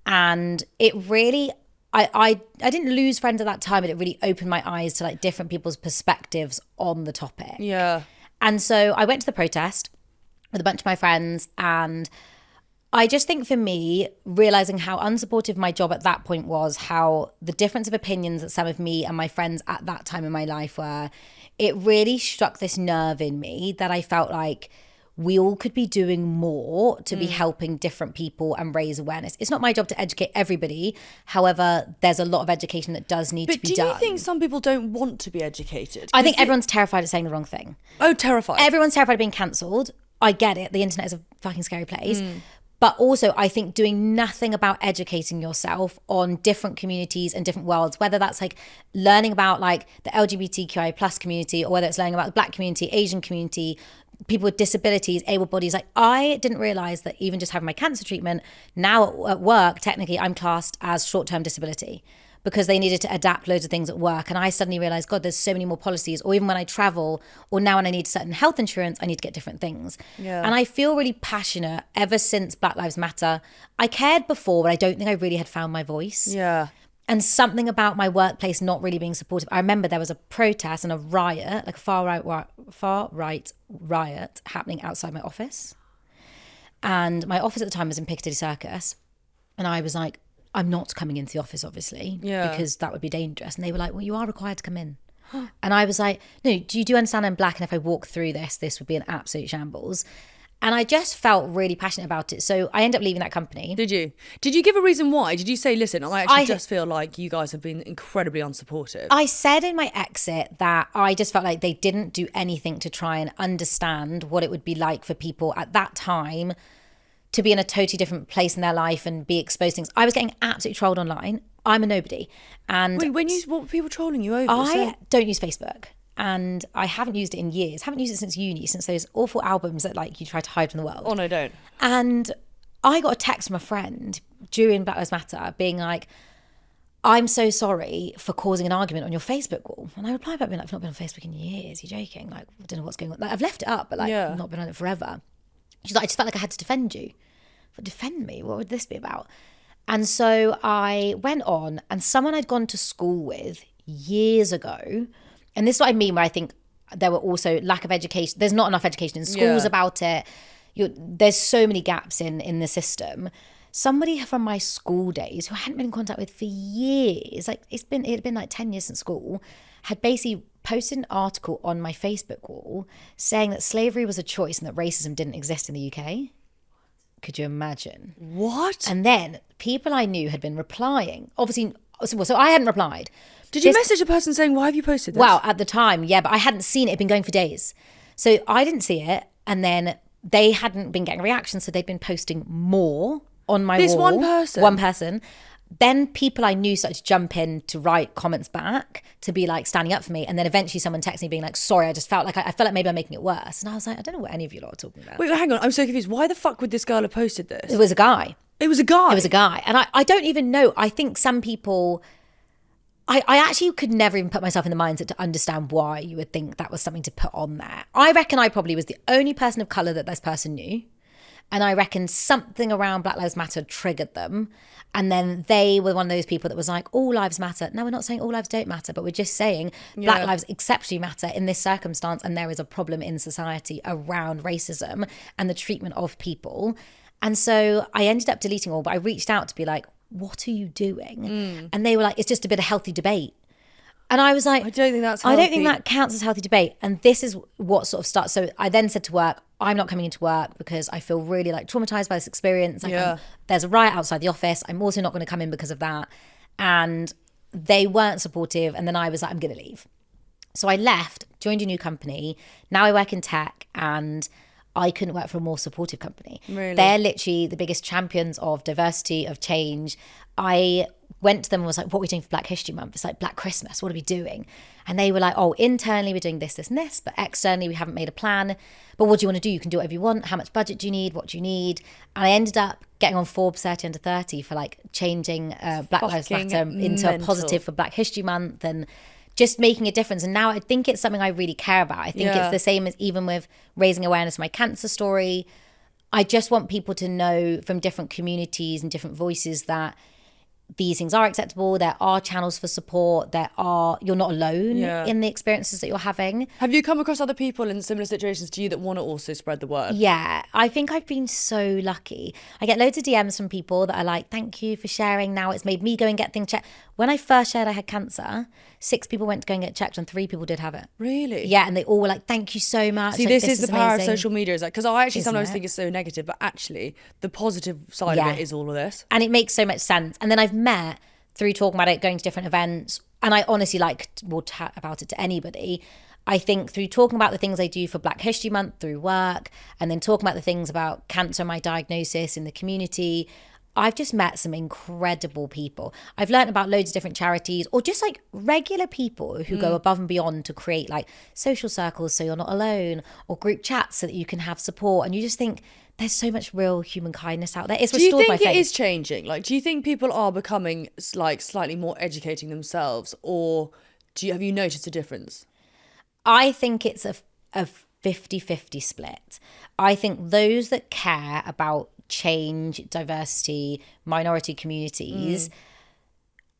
Speaker 2: And it really, I didn't lose friends at that time, but it really opened my eyes to like different people's perspectives on the topic.
Speaker 1: Yeah.
Speaker 2: And so I went to the protest with a bunch of my friends, and I just think for me, realizing how unsupportive my job at that point was, how the difference of opinions that some of me and my friends at that time in my life were, it really struck this nerve in me that I felt like we all could be doing more to be helping different people and raise awareness. It's not my job to educate everybody. However, there's a lot of education that does need to be done.
Speaker 1: But do you think some people don't want to be educated?
Speaker 2: I think everyone's terrified of saying the wrong thing.
Speaker 1: Oh, terrified.
Speaker 2: Everyone's terrified of being cancelled. I get it. The internet is a fucking scary place. But also, I think doing nothing about educating yourself on different communities and different worlds, whether that's like learning about like the LGBTQI plus community, or whether it's learning about the Black community, Asian community, people with disabilities, able bodies. Like, I didn't realize that even just having my cancer treatment, now at work, technically I'm classed as short-term disability, because they needed to adapt loads of things at work. And I suddenly realized, God, there's so many more policies. Or even when I travel, or now when I need certain health insurance, I need to get different things. Yeah. And I feel really passionate ever since Black Lives Matter. I cared before, but I don't think I really had found my voice.
Speaker 1: Yeah.
Speaker 2: And something about my workplace not really being supportive. I remember there was a protest and a riot, like a far right riot happening outside my office. And my office at the time was in Piccadilly Circus. And I was like, I'm not coming into the office, obviously, because that would be dangerous. And they were like, well, you are required to come in. And I was like, no, do you understand I'm black? And if I walk through this would be an absolute shambles. And I just felt really passionate about it. So I ended up leaving that company.
Speaker 1: Did you? Did you give a reason why? Did you say, listen, I just feel like you guys have been incredibly unsupportive?
Speaker 2: I said in my exit that I just felt like they didn't do anything to try and understand what it would be like for people at that time to be in a totally different place in their life and be exposed to things. I was getting absolutely trolled online. I'm a nobody. And
Speaker 1: wait, what were people trolling you over?
Speaker 2: I don't use Facebook. And I haven't used it in years. Haven't used it since uni, since those awful albums that like you try to hide from the world.
Speaker 1: Oh no, don't.
Speaker 2: And I got a text from a friend during Black Lives Matter being like, I'm so sorry for causing an argument on your Facebook wall. And I replied back being like, I've not been on Facebook in years. You're joking. Like, I don't know what's going on. Like, I've left it up, but like, I've not been on it forever. She's like, I just felt like I had to defend you. But defend me? What would this be about? And so I went on, and someone I'd gone to school with years ago, and this is what I mean, where I think there were also lack of education. There's not enough education in schools about it. There's so many gaps in the system. Somebody from my school days who I hadn't been in contact with for years, like it had been like 10 years since school, had basically posted an article on my Facebook wall saying that slavery was a choice and that racism didn't exist in the UK. Could you imagine?
Speaker 1: What?
Speaker 2: And then people I knew had been replying. Obviously, so I hadn't replied.
Speaker 1: Did you message a person saying, why have you posted this?
Speaker 2: Well, at the time, yeah, but I hadn't seen it. It'd been going for days. So I didn't see it. And then they hadn't been getting reactions. So they'd been posting more on my wall.
Speaker 1: This one person?
Speaker 2: One person. Then people I knew started to jump in to write comments back, to be like standing up for me. And then eventually someone texted me being like, sorry, I just felt like I felt like maybe I'm making it worse. And I was like, I don't know what any of you lot are talking about.
Speaker 1: Wait, hang on. I'm so confused. Why the fuck would this girl have posted this?
Speaker 2: It was a guy.
Speaker 1: It was a guy?
Speaker 2: It was a guy. And I don't even know. I think some people... I actually could never even put myself in the mindset to understand why you would think that was something to put on there. I reckon I probably was the only person of colour that this person knew. And I reckon something around Black Lives Matter triggered them. And then they were one of those people that was like, all lives matter. No, we're not saying all lives don't matter, but we're just saying Black lives exceptionally matter in this circumstance. And there is a problem in society around racism and the treatment of people. And so I ended up deleting all, but I reached out to be like, what are you doing? And they were like, it's just a bit of healthy debate. And I was like,
Speaker 1: I don't think that's healthy.
Speaker 2: I don't think that counts as healthy debate. And this is what sort of starts. So I then said to work, I'm not coming into work because I feel really like traumatized by this experience. Like there's a riot outside the office. I'm also not going to come in because of that. And they weren't supportive. And then I was like, I'm going to leave. So I left, joined a new company. Now I work in tech, and I couldn't work for a more supportive company.
Speaker 1: Really?
Speaker 2: They're literally the biggest champions of diversity, of change. I went to them and was like, what are we doing for Black History Month? It's like Black Christmas. What are we doing? And they were like, oh, internally we're doing this, this and this, but externally we haven't made a plan. But what do you want to do? You can do whatever you want. How much budget do you need? What do you need? And I ended up getting on Forbes 30 under 30 for like changing Black Lives Matter into a positive for Black History Month, and just making a difference. And now I think it's something I really care about. I think it's the same as even with raising awareness of my cancer story. I just want people to know from different communities and different voices that these things are acceptable. There are channels for support. You're not alone in the experiences that you're having.
Speaker 1: Have you come across other people in similar situations to you that want to also spread the word?
Speaker 2: Yeah, I think I've been so lucky. I get loads of DMs from people that are like, thank you for sharing. Now it's made me go and get things checked. When I first shared I had cancer, 6 people went to go and get checked and 3 people did have it.
Speaker 1: Really?
Speaker 2: Yeah, and they all were like, thank you so much.
Speaker 1: See,
Speaker 2: like,
Speaker 1: this is the power of social media. Is like, because I actually
Speaker 2: Isn't
Speaker 1: sometimes
Speaker 2: it?
Speaker 1: think it's so negative, but actually the positive side of it is all of this.
Speaker 2: And it makes so much sense. And then I've met through talking about it, going to different events, and I honestly will chat about it to anybody. I think through talking about the things I do for Black History Month through work, and then talking about the things about cancer, my diagnosis in the community, I've just met some incredible people. I've learned about loads of different charities, or just like regular people who go above and beyond to create like social circles so you're not alone, or group chats so that you can have support. And you just think there's so much real human kindness out there. It's restored my faith.
Speaker 1: Do you think it is changing? Like, do you think people are becoming like slightly more educating themselves, or have you noticed a difference?
Speaker 2: I think it's a 50-50 split. I think those that care about change, diversity, minority communities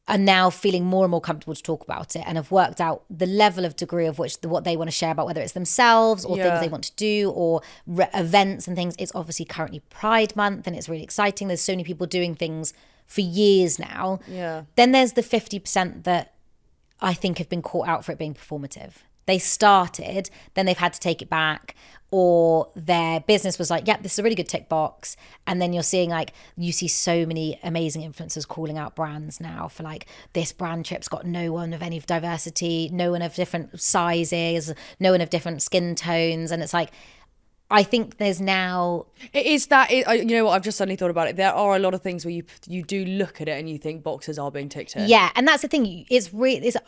Speaker 2: are now feeling more and more comfortable to talk about it, and have worked out the level of degree of which what they want to share about, whether it's themselves or things they want to do, or events and things. It's obviously currently Pride Month, and it's really exciting. There's so many people doing things for years now.
Speaker 1: Yeah.
Speaker 2: Then there's the 50% that I think have been caught out for it being performative. They started, then they've had to take it back, or their business was like, yep, this is a really good tick box. And then you're seeing like, you see so many amazing influencers calling out brands now for like, this brand trip's got no one of any diversity, no one of different sizes, no one of different skin tones. And it's like, I think there's now...
Speaker 1: It is that, you know what, I've just suddenly thought about it. There are a lot of things where you do look at it and you think boxes are being ticked here.
Speaker 2: Yeah, and that's the thing.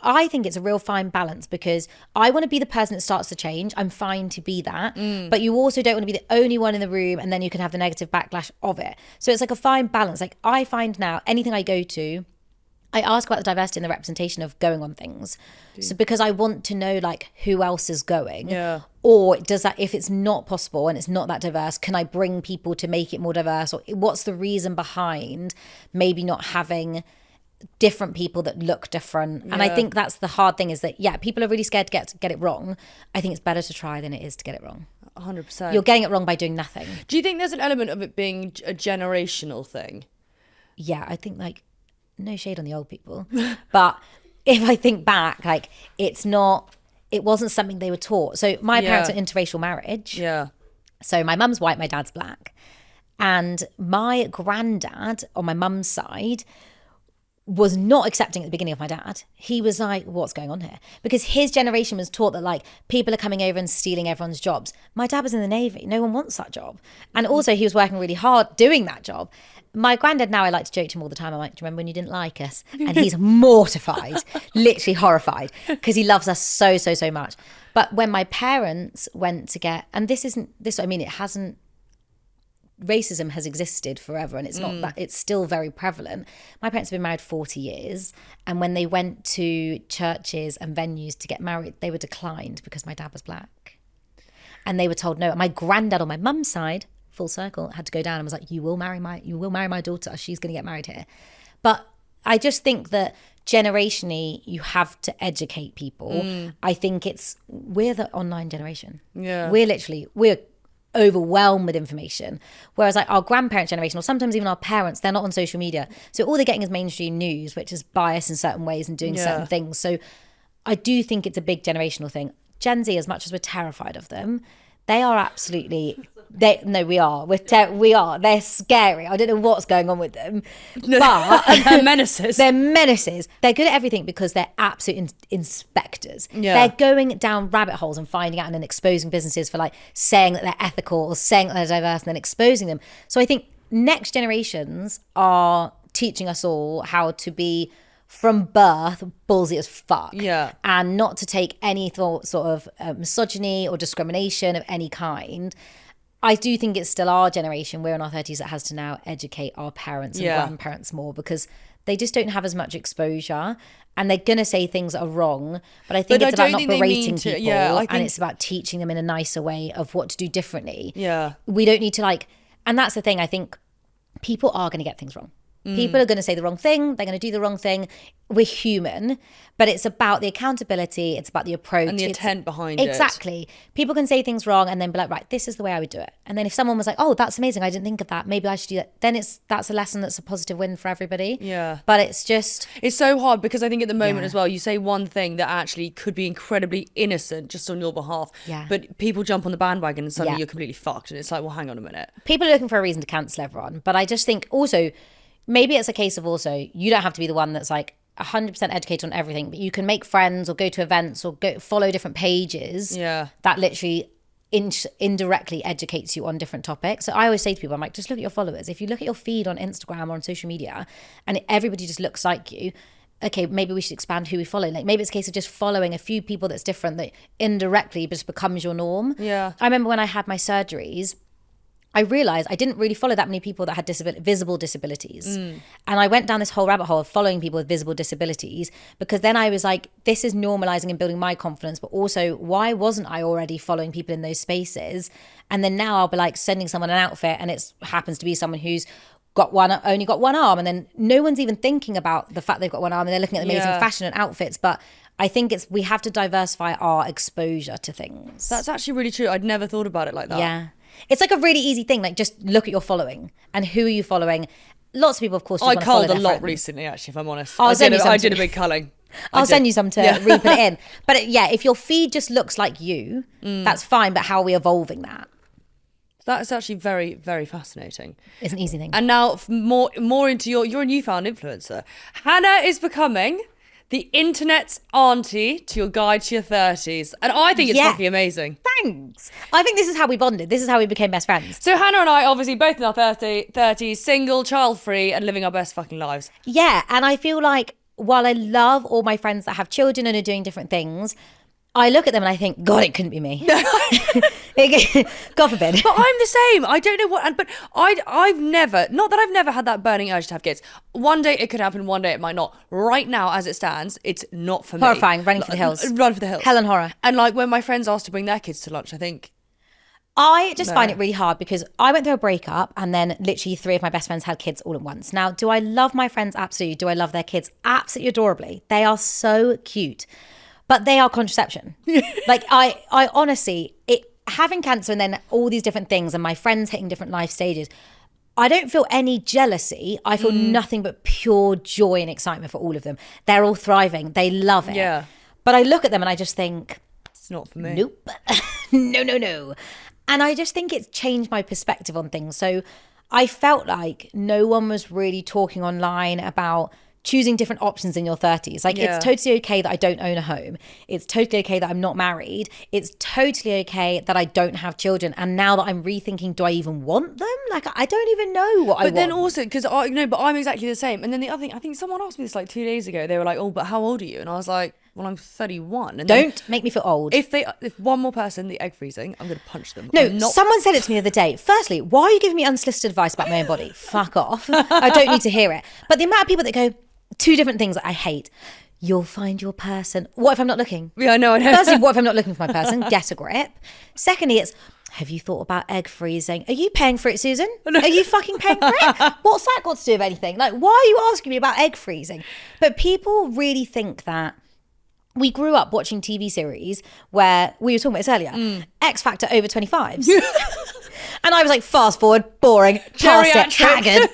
Speaker 2: I think it's a real fine balance, because I want to be the person that starts the change. I'm fine to be that. But you also don't want to be the only one in the room, and then you can have the negative backlash of it. So it's like a fine balance. Like, I find now, anything I go to, I ask about the diversity and the representation of going on things. So because I want to know like who else is going.
Speaker 1: Yeah.
Speaker 2: Or does that, if it's not possible and it's not that diverse, can I bring people to make it more diverse? Or what's the reason behind maybe not having different people that look different? And I think that's the hard thing, is that, people are really scared to get it wrong. I think it's better to try than it is to get it wrong.
Speaker 1: 100%.
Speaker 2: You're getting it wrong by doing nothing.
Speaker 1: Do you think there's an element of it being a generational thing?
Speaker 2: Yeah, I think like, no shade on the old people, but if I think back, like it wasn't something they were taught. So my parents are interracial marriage.
Speaker 1: Yeah.
Speaker 2: So my mum's white, my dad's black. And my granddad on my mum's side was not accepting at the beginning of my dad. He was like, what's going on here? Because his generation was taught that like people are coming over and stealing everyone's jobs. My dad was in the Navy. No one wants that job. And also he was working really hard doing that job. My granddad now, I like to joke to him all the time. I'm like, do you remember when you didn't like us? And he's mortified, literally horrified, because he loves us so, so, so much. But when my parents went to get, and this isn't, this, I mean, it hasn't, racism has existed forever and it's not that, it's still very prevalent. My parents have been married 40 years and when they went to churches and venues to get married, they were declined because my dad was black. And they were told no. My granddad on my mum's side, full circle, had to go down and was like, you will marry my daughter. She's going to get married here. But I just think that generationally you have to educate people. I think we're the online generation.
Speaker 1: Yeah.
Speaker 2: We're overwhelmed with information, whereas like our grandparents' generation or sometimes even our parents, they're not on social media, so all they're getting is mainstream news, which is biased in certain ways and doing certain things. So I do think it's a big generational thing. Gen Z, as much as we're terrified of them, they are absolutely we are they're scary. I don't know what's going on with them, but
Speaker 1: they're menaces.
Speaker 2: They're good at everything because they're absolute inspectors. They're going down rabbit holes and finding out and then exposing businesses for like saying that they're ethical or saying that they're diverse and then exposing them. So I think next generations are teaching us all how to be from birth ballsy as fuck, and not to take any sort of misogyny or discrimination of any kind. I do think it's still our generation, we're in our 30s, that has to now educate our parents and grandparents more because they just don't have as much exposure and they're going to say things that are wrong. But I think it's about not berating people and it's about teaching them in a nicer way of what to do differently.
Speaker 1: Yeah.
Speaker 2: We don't need to like, and that's the thing, I think people are going to get things wrong. People are going to say the wrong thing. They're going to do the wrong thing. We're human, but it's about the accountability. It's about the approach.
Speaker 1: And the intent behind it.
Speaker 2: Exactly. People can say things wrong and then be like, right, this is the way I would do it. And then if someone was like, oh, that's amazing, I didn't think of that, maybe I should do that. Then that's a lesson that's a positive win for everybody.
Speaker 1: Yeah.
Speaker 2: But it's
Speaker 1: so hard because I think at the moment as well, you say one thing that actually could be incredibly innocent just on your behalf.
Speaker 2: Yeah.
Speaker 1: But people jump on the bandwagon and suddenly you're completely fucked. And it's like, well, hang on a minute.
Speaker 2: People are looking for a reason to cancel everyone. But I just think also, maybe it's a case of also, you don't have to be the one that's like 100% educated on everything, but you can make friends or go to events or go follow different pages that literally indirectly educates you on different topics. So I always say to people, I'm like, just look at your followers. If you look at your feed on Instagram or on social media and everybody just looks like you, okay, maybe we should expand who we follow. Like maybe it's a case of just following a few people that's different that indirectly just becomes your norm.
Speaker 1: Yeah.
Speaker 2: I remember when I had my surgeries, I realised I didn't really follow that many people that had visible disabilities. And I went down this whole rabbit hole of following people with visible disabilities because then I was like, this is normalising and building my confidence, but also why wasn't I already following people in those spaces? And then now I'll be like sending someone an outfit and it happens to be someone who's only got one arm, and then no one's even thinking about the fact they've got one arm and they're looking at amazing fashion and outfits. But I think we have to diversify our exposure to things.
Speaker 1: That's actually really true. I'd never thought about it like that.
Speaker 2: Yeah. It's like a really easy thing. Like just look at your following and who are you following. Lots of people, of course, just
Speaker 1: I
Speaker 2: want to follow
Speaker 1: culled a
Speaker 2: their
Speaker 1: lot
Speaker 2: friends.
Speaker 1: recently, actually, if I'm honest.
Speaker 2: I
Speaker 1: did a big culling.
Speaker 2: I'll send you some to re-put it in. But if your feed just looks like you, that's fine. But how are we evolving that?
Speaker 1: That's actually very, very fascinating.
Speaker 2: It's an easy thing.
Speaker 1: And now more into you're a newfound influencer. Hannah is becoming the internet's auntie to your guide to your 30s. And I think it's fucking amazing.
Speaker 2: Thanks. I think this is how we bonded. This is how we became best friends.
Speaker 1: So Hannah and I, obviously both in our 30s, single, child-free, and living our best fucking lives.
Speaker 2: Yeah, and I feel like while I love all my friends that have children and are doing different things, I look at them and I think, God, it couldn't be me. God forbid.
Speaker 1: But I'm the same. I don't know what, but I've never, not that I've never had that burning urge to have kids. One day it could happen, one day it might not. Right now, as it stands, it's not for me.
Speaker 2: Horrifying, running for the hills.
Speaker 1: Run for the hills.
Speaker 2: Hell and horror.
Speaker 1: And like when my friends asked to bring their kids to lunch, I think,
Speaker 2: I just find it really hard because I went through a breakup and then literally 3 of my best friends had kids all at once. Now, do I love my friends? Absolutely. Do I love their kids? Absolutely adorably. They are so cute. But they are contraception. Like I honestly, having cancer and then all these different things and my friends hitting different life stages, I don't feel any jealousy. I feel nothing but pure joy and excitement for all of them. They're all thriving. They love it.
Speaker 1: Yeah.
Speaker 2: But I look at them and I just think,
Speaker 1: it's not for me.
Speaker 2: Nope. No. And I just think it's changed my perspective on things. So I felt like no one was really talking online about choosing different options in your 30s. Like, it's totally okay that I don't own a home. It's totally okay that I'm not married. It's totally okay that I don't have children. And now that I'm rethinking, do I even want them? Like, I don't even know what I want.
Speaker 1: But then also, because but I'm exactly the same. And then the other thing, I think someone asked me this like 2 days ago. They were like, oh, but how old are you? And I was like, well, I'm 31. And
Speaker 2: don't make me feel old.
Speaker 1: If one more person, the egg freezing, I'm going to punch them.
Speaker 2: No, someone said it to me the other day. Firstly, why are you giving me unsolicited advice about my own body? Fuck off. I don't need to hear it. But the amount of people that go, two different things that I hate. You'll find your person. What if I'm not looking?
Speaker 1: Yeah, I know.
Speaker 2: Firstly, what if I'm not looking for my person? Get a grip. Secondly, it's, have you thought about egg freezing? Are you paying for it, Susan? No. Are you fucking paying for it? What's that got to do with anything? Like, why are you asking me about egg freezing? But people really think that we grew up watching TV series where, we were talking about this earlier, X Factor over 25s. And I was like, fast forward, boring, past it, haggard.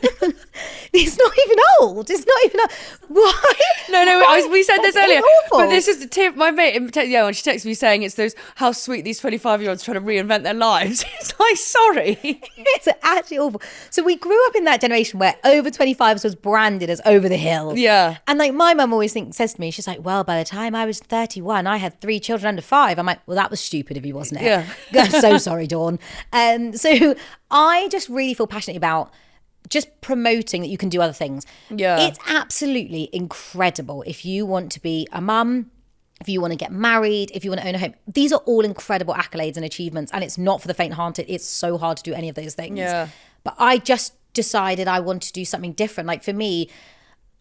Speaker 2: It's not even old. It's not even old. Why?
Speaker 1: No, we said this earlier.
Speaker 2: Awful.
Speaker 1: But this is the tip. My mate, when she texted me saying it's those, how sweet these 25-year-olds trying to reinvent their lives. It's like, sorry.
Speaker 2: It's actually awful. So we grew up in that generation where over 25s was branded as over the hill.
Speaker 1: Yeah.
Speaker 2: And like, my mum always says to me, she's like, well, by the time I was 31, I had 3 children under 5. I'm like, well, that was stupid of you, wasn't it?
Speaker 1: Yeah.
Speaker 2: I'm so sorry, Dawn. So I just really feel passionate about just promoting that you can do other things.
Speaker 1: Yeah.
Speaker 2: It's absolutely incredible if you want to be a mum, if you want to get married, if you want to own a home. These are all incredible accolades and achievements, and it's not for the faint-hearted. It's so hard to do any of those things.
Speaker 1: Yeah.
Speaker 2: But I just decided I want to do something different. Like, for me,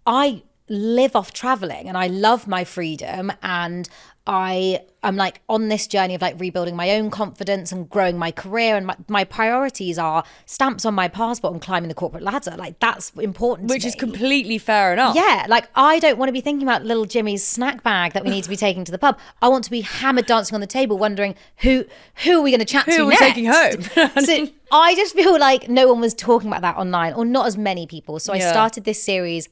Speaker 2: I live off traveling and I love my freedom, and I'm like on this journey of like rebuilding my own confidence and growing my career, and my priorities are stamps on my passport and climbing the corporate ladder. Like, that's important
Speaker 1: Which
Speaker 2: to me.
Speaker 1: is completely fair enough.
Speaker 2: Yeah, like, I don't want to be thinking about little Jimmy's snack bag that we need to be taking to the pub. I want to be hammered dancing on the table wondering who are we going to chat to next?
Speaker 1: Who are we taking home?
Speaker 2: So I just feel like no one was talking about that online, or not as many people. So I started this series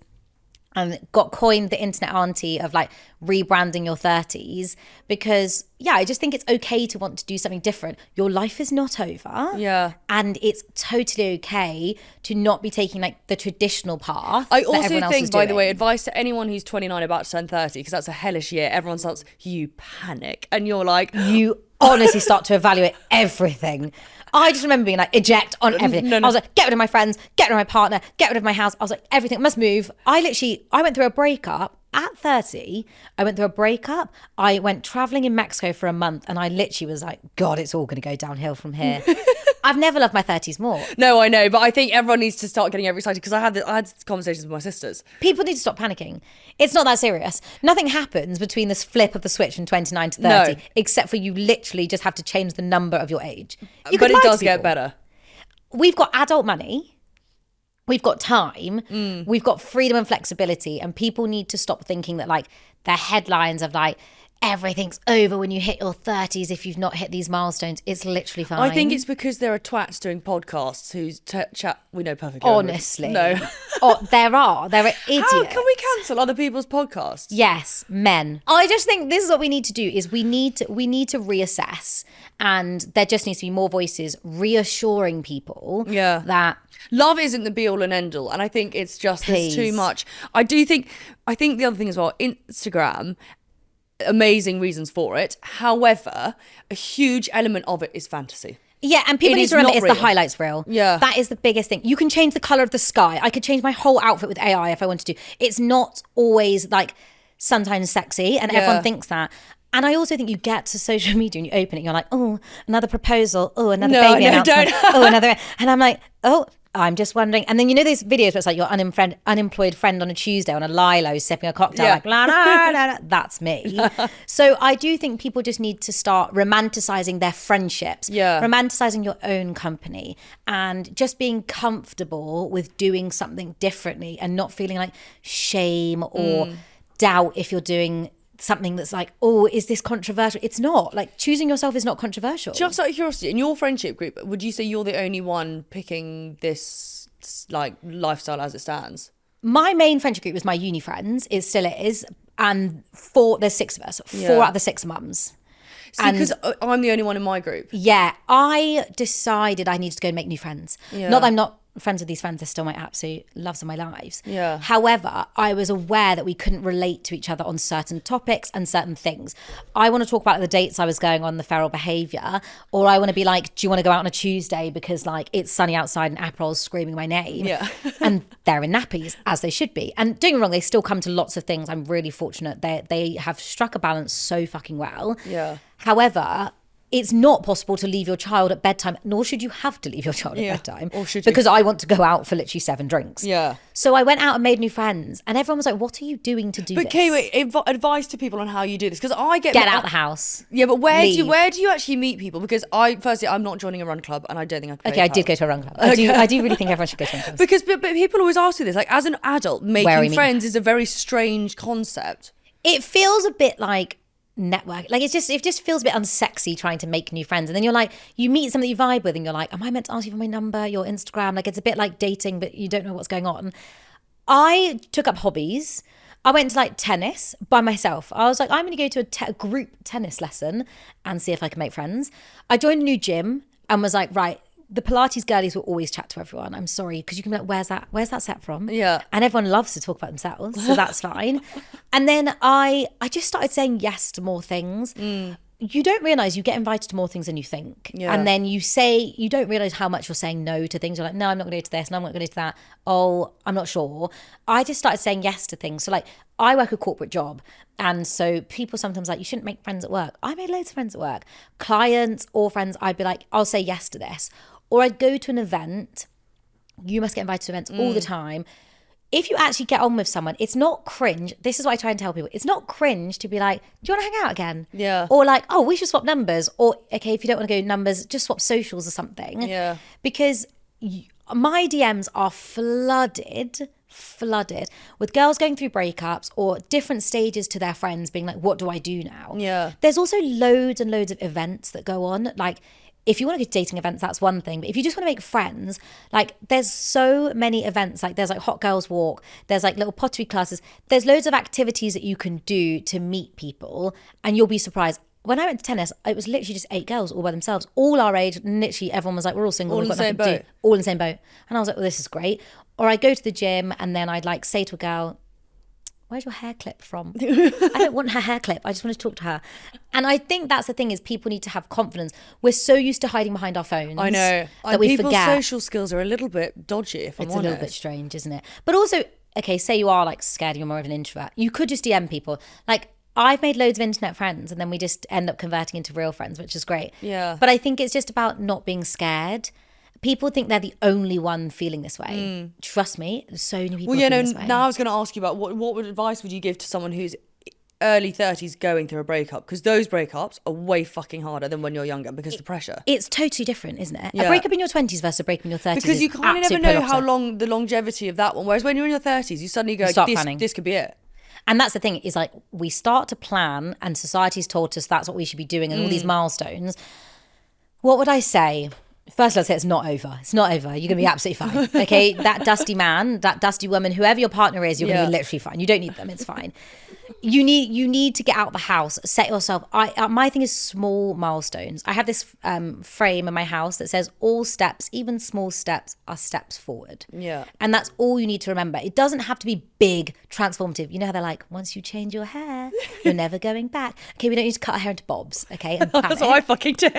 Speaker 2: and got coined the internet auntie of like rebranding your 30s, because I just think it's okay to want to do something different. Your life is not over.
Speaker 1: Yeah.
Speaker 2: And it's totally okay to not be taking like the traditional path.
Speaker 1: I also think, by the way, advice to anyone who's 29 about to turn 30, because that's a hellish year. Everyone starts, you panic and you're like,
Speaker 2: you honestly start to evaluate everything. I just remember being like, eject on everything. No. I was like, get rid of my friends, get rid of my partner, get rid of my house. I was like, everything must move. I went through a breakup at 30. I went through a breakup. I went traveling in Mexico for a month, and I literally was like, God, it's all going to go downhill from here. I've never loved my 30s more.
Speaker 1: No, I know, but I think everyone needs to start getting excited, because I had conversations with my sisters.
Speaker 2: People need to stop panicking. It's not that serious. Nothing happens between this flip of the switch from 29 to 30, except for you literally just have to change the number of your age.
Speaker 1: But it does get better.
Speaker 2: We've got adult money. We've got time, we've got freedom and flexibility, and people need to stop thinking that like the headlines of like everything's over when you hit your 30s if you've not hit these milestones. It's literally fine.
Speaker 1: I think it's because there are twats doing podcasts whose chat we know perfectly.
Speaker 2: Honestly.
Speaker 1: No.
Speaker 2: There are idiots.
Speaker 1: How can we cancel other people's podcasts?
Speaker 2: Yes, men. I just think this is what we need to do, is we need to reassess, and there just needs to be more voices reassuring people that
Speaker 1: love isn't the be all and end all. And I think it's just there's too much. I think the other thing as well, Instagram, amazing reasons for it. However, a huge element of it is fantasy.
Speaker 2: Yeah, and people need to remember it's the highlights reel.
Speaker 1: Yeah.
Speaker 2: That is the biggest thing. You can change the colour of the sky. I could change my whole outfit with AI if I wanted to. It's not always like sometimes sexy, and everyone thinks that. And I also think you get to social media and you open it, you're like, oh, another proposal, oh, another baby announcement, oh, another, and I'm like, oh, I'm just wondering. And then you know those videos where it's like your unemployed friend on a Tuesday on a Lilo sipping a cocktail, like la la la la. That's me. So I do think people just need to start romanticizing their friendships, romanticizing your own company, and just being comfortable with doing something differently and not feeling like shame or doubt if you're doing something that's like, oh, is this controversial? It's not. Like, choosing yourself is not controversial.
Speaker 1: Just out of curiosity, in your friendship group, would you say you're the only one picking this like lifestyle as it stands?
Speaker 2: My main friendship group was my uni friends. It still is. And there's 6 of us. 4 out of the 6 mums.
Speaker 1: See, because I'm the only one in my group.
Speaker 2: Yeah, I decided I needed to go and make new friends. Not that I'm not friends with these friends. They're still my absolute loves of my lives.
Speaker 1: Yeah.
Speaker 2: However, I was aware that we couldn't relate to each other on certain topics and certain things. I want to talk about the dates I was going on, the feral behaviour, or I want to be like, do you want to go out on a Tuesday because like it's sunny outside and Acral's screaming my name?
Speaker 1: Yeah.
Speaker 2: And they're in nappies, as they should be. And don't get me wrong, they still come to lots of things. I'm really fortunate. They have struck a balance so fucking well.
Speaker 1: Yeah.
Speaker 2: However, it's not possible to leave your child at bedtime, nor should you have to leave your child at bedtime.
Speaker 1: Or should you?
Speaker 2: Because I want to go out for literally 7 drinks.
Speaker 1: Yeah.
Speaker 2: So I went out and made new friends, and everyone was like, what are you doing to do this?
Speaker 1: But Kay, wait, advice to people on how you do this, because I get
Speaker 2: out the house.
Speaker 1: Yeah, but where do you actually meet people? Because I'm not joining a run club, and I don't think I could.
Speaker 2: Okay, I did go to a run club. I do really think everyone should go to a run club.
Speaker 1: Because but people always ask me this, like, as an adult, making friends is a very strange concept.
Speaker 2: It feels a bit like network, like it just feels a bit unsexy trying to make new friends, and then you're like, you meet somebody you vibe with and you're like, am I meant to ask you for my number, your Instagram? Like, it's a bit like dating, but you don't know what's going on. I took up hobbies. I went to like tennis by myself. I was like, I'm going to go to a group tennis lesson and see if I can make friends. I joined a new gym and was like, right, the Pilates girlies will always chat to everyone. I'm sorry, because you can be like, where's that set from?
Speaker 1: Yeah.
Speaker 2: And everyone loves to talk about themselves, so that's fine. And then I just started saying yes to more things. You don't realise you get invited to more things than you think.
Speaker 1: Yeah.
Speaker 2: And then you don't realise how much you're saying no to things. You're like, no, I'm not going to go to this, and I'm not going to go to that. Oh, I'm not sure. I just started saying yes to things. So like, I work a corporate job. And so people sometimes like, you shouldn't make friends at work. I made loads of friends at work. Clients or friends, I'd be like, I'll say yes to this. Or I'd go to an event. You must get invited to events all the time. If you actually get on with someone, it's not cringe. This is what I try and tell people. It's not cringe to be like, do you want to hang out again?
Speaker 1: Yeah.
Speaker 2: Or like, oh, we should swap numbers. Or, okay, if you don't want to go numbers, just swap socials or something.
Speaker 1: Yeah.
Speaker 2: Because my DMs are flooded with girls going through breakups or different stages to their friends being like, what do I do now?
Speaker 1: Yeah.
Speaker 2: There's also loads and loads of events that go on. Like, if you want to go to dating events, that's one thing. But if you just want to make friends, like, there's so many events. Like, there's like Hot Girls Walk. There's like little pottery classes. There's loads of activities that you can do to meet people, and you'll be surprised. When I went to tennis, it was literally just 8 girls all by themselves, all our age. Literally, everyone was like, we're all single.
Speaker 1: All in the same boat.
Speaker 2: All in the same boat. And I was like, well, this is great. Or I'd go to the gym, and then I'd like say to a girl, where's your hair clip from? I don't want her hair clip. I just want to talk to her. And I think that's the thing, is people need to have confidence. We're so used to hiding behind our phones.
Speaker 1: I know.
Speaker 2: That we
Speaker 1: people's
Speaker 2: forget.
Speaker 1: social skills are a little bit dodgy, if I'm honest.
Speaker 2: It's a little bit strange, isn't it? But also, okay, say you are like scared, you're more of an introvert. You could just DM people. Like, I've made loads of internet friends, and then we just end up converting into real friends, which is great.
Speaker 1: Yeah.
Speaker 2: But I think it's just about not being scared. People think they're the only one feeling this way. Trust me, there's so many people feeling this way.
Speaker 1: Now I was going to ask you about what advice would you give to someone who's early 30s going through a breakup? Because those breakups are way fucking harder than when you're younger, because of the pressure.
Speaker 2: It's totally different, isn't it?
Speaker 1: Yeah.
Speaker 2: A breakup in your 20s versus a breakup in your 30s
Speaker 1: because you kind of never know how long the longevity of that one. Whereas when you're in your 30s, you suddenly go, this could be it.
Speaker 2: And that's the thing, is like, we start to plan, and society's taught us that's what we should be doing, and all these milestones. What would I say? First, let's say it's not over. It's not over. You're going to be absolutely fine. Okay? That dusty man, that dusty woman, whoever your partner is, you're going to be literally fine. You don't need them. It's fine. You need to get out the house, set yourself. My thing is small milestones. I have this frame in my house that says all steps, even small steps, are steps forward.
Speaker 1: Yeah.
Speaker 2: And that's all you need to remember. It doesn't have to be big, transformative. You know how they're like, once you change your hair, you're never going back. Okay, we don't need to cut our hair into bobs, okay? And
Speaker 1: that's what I fucking did.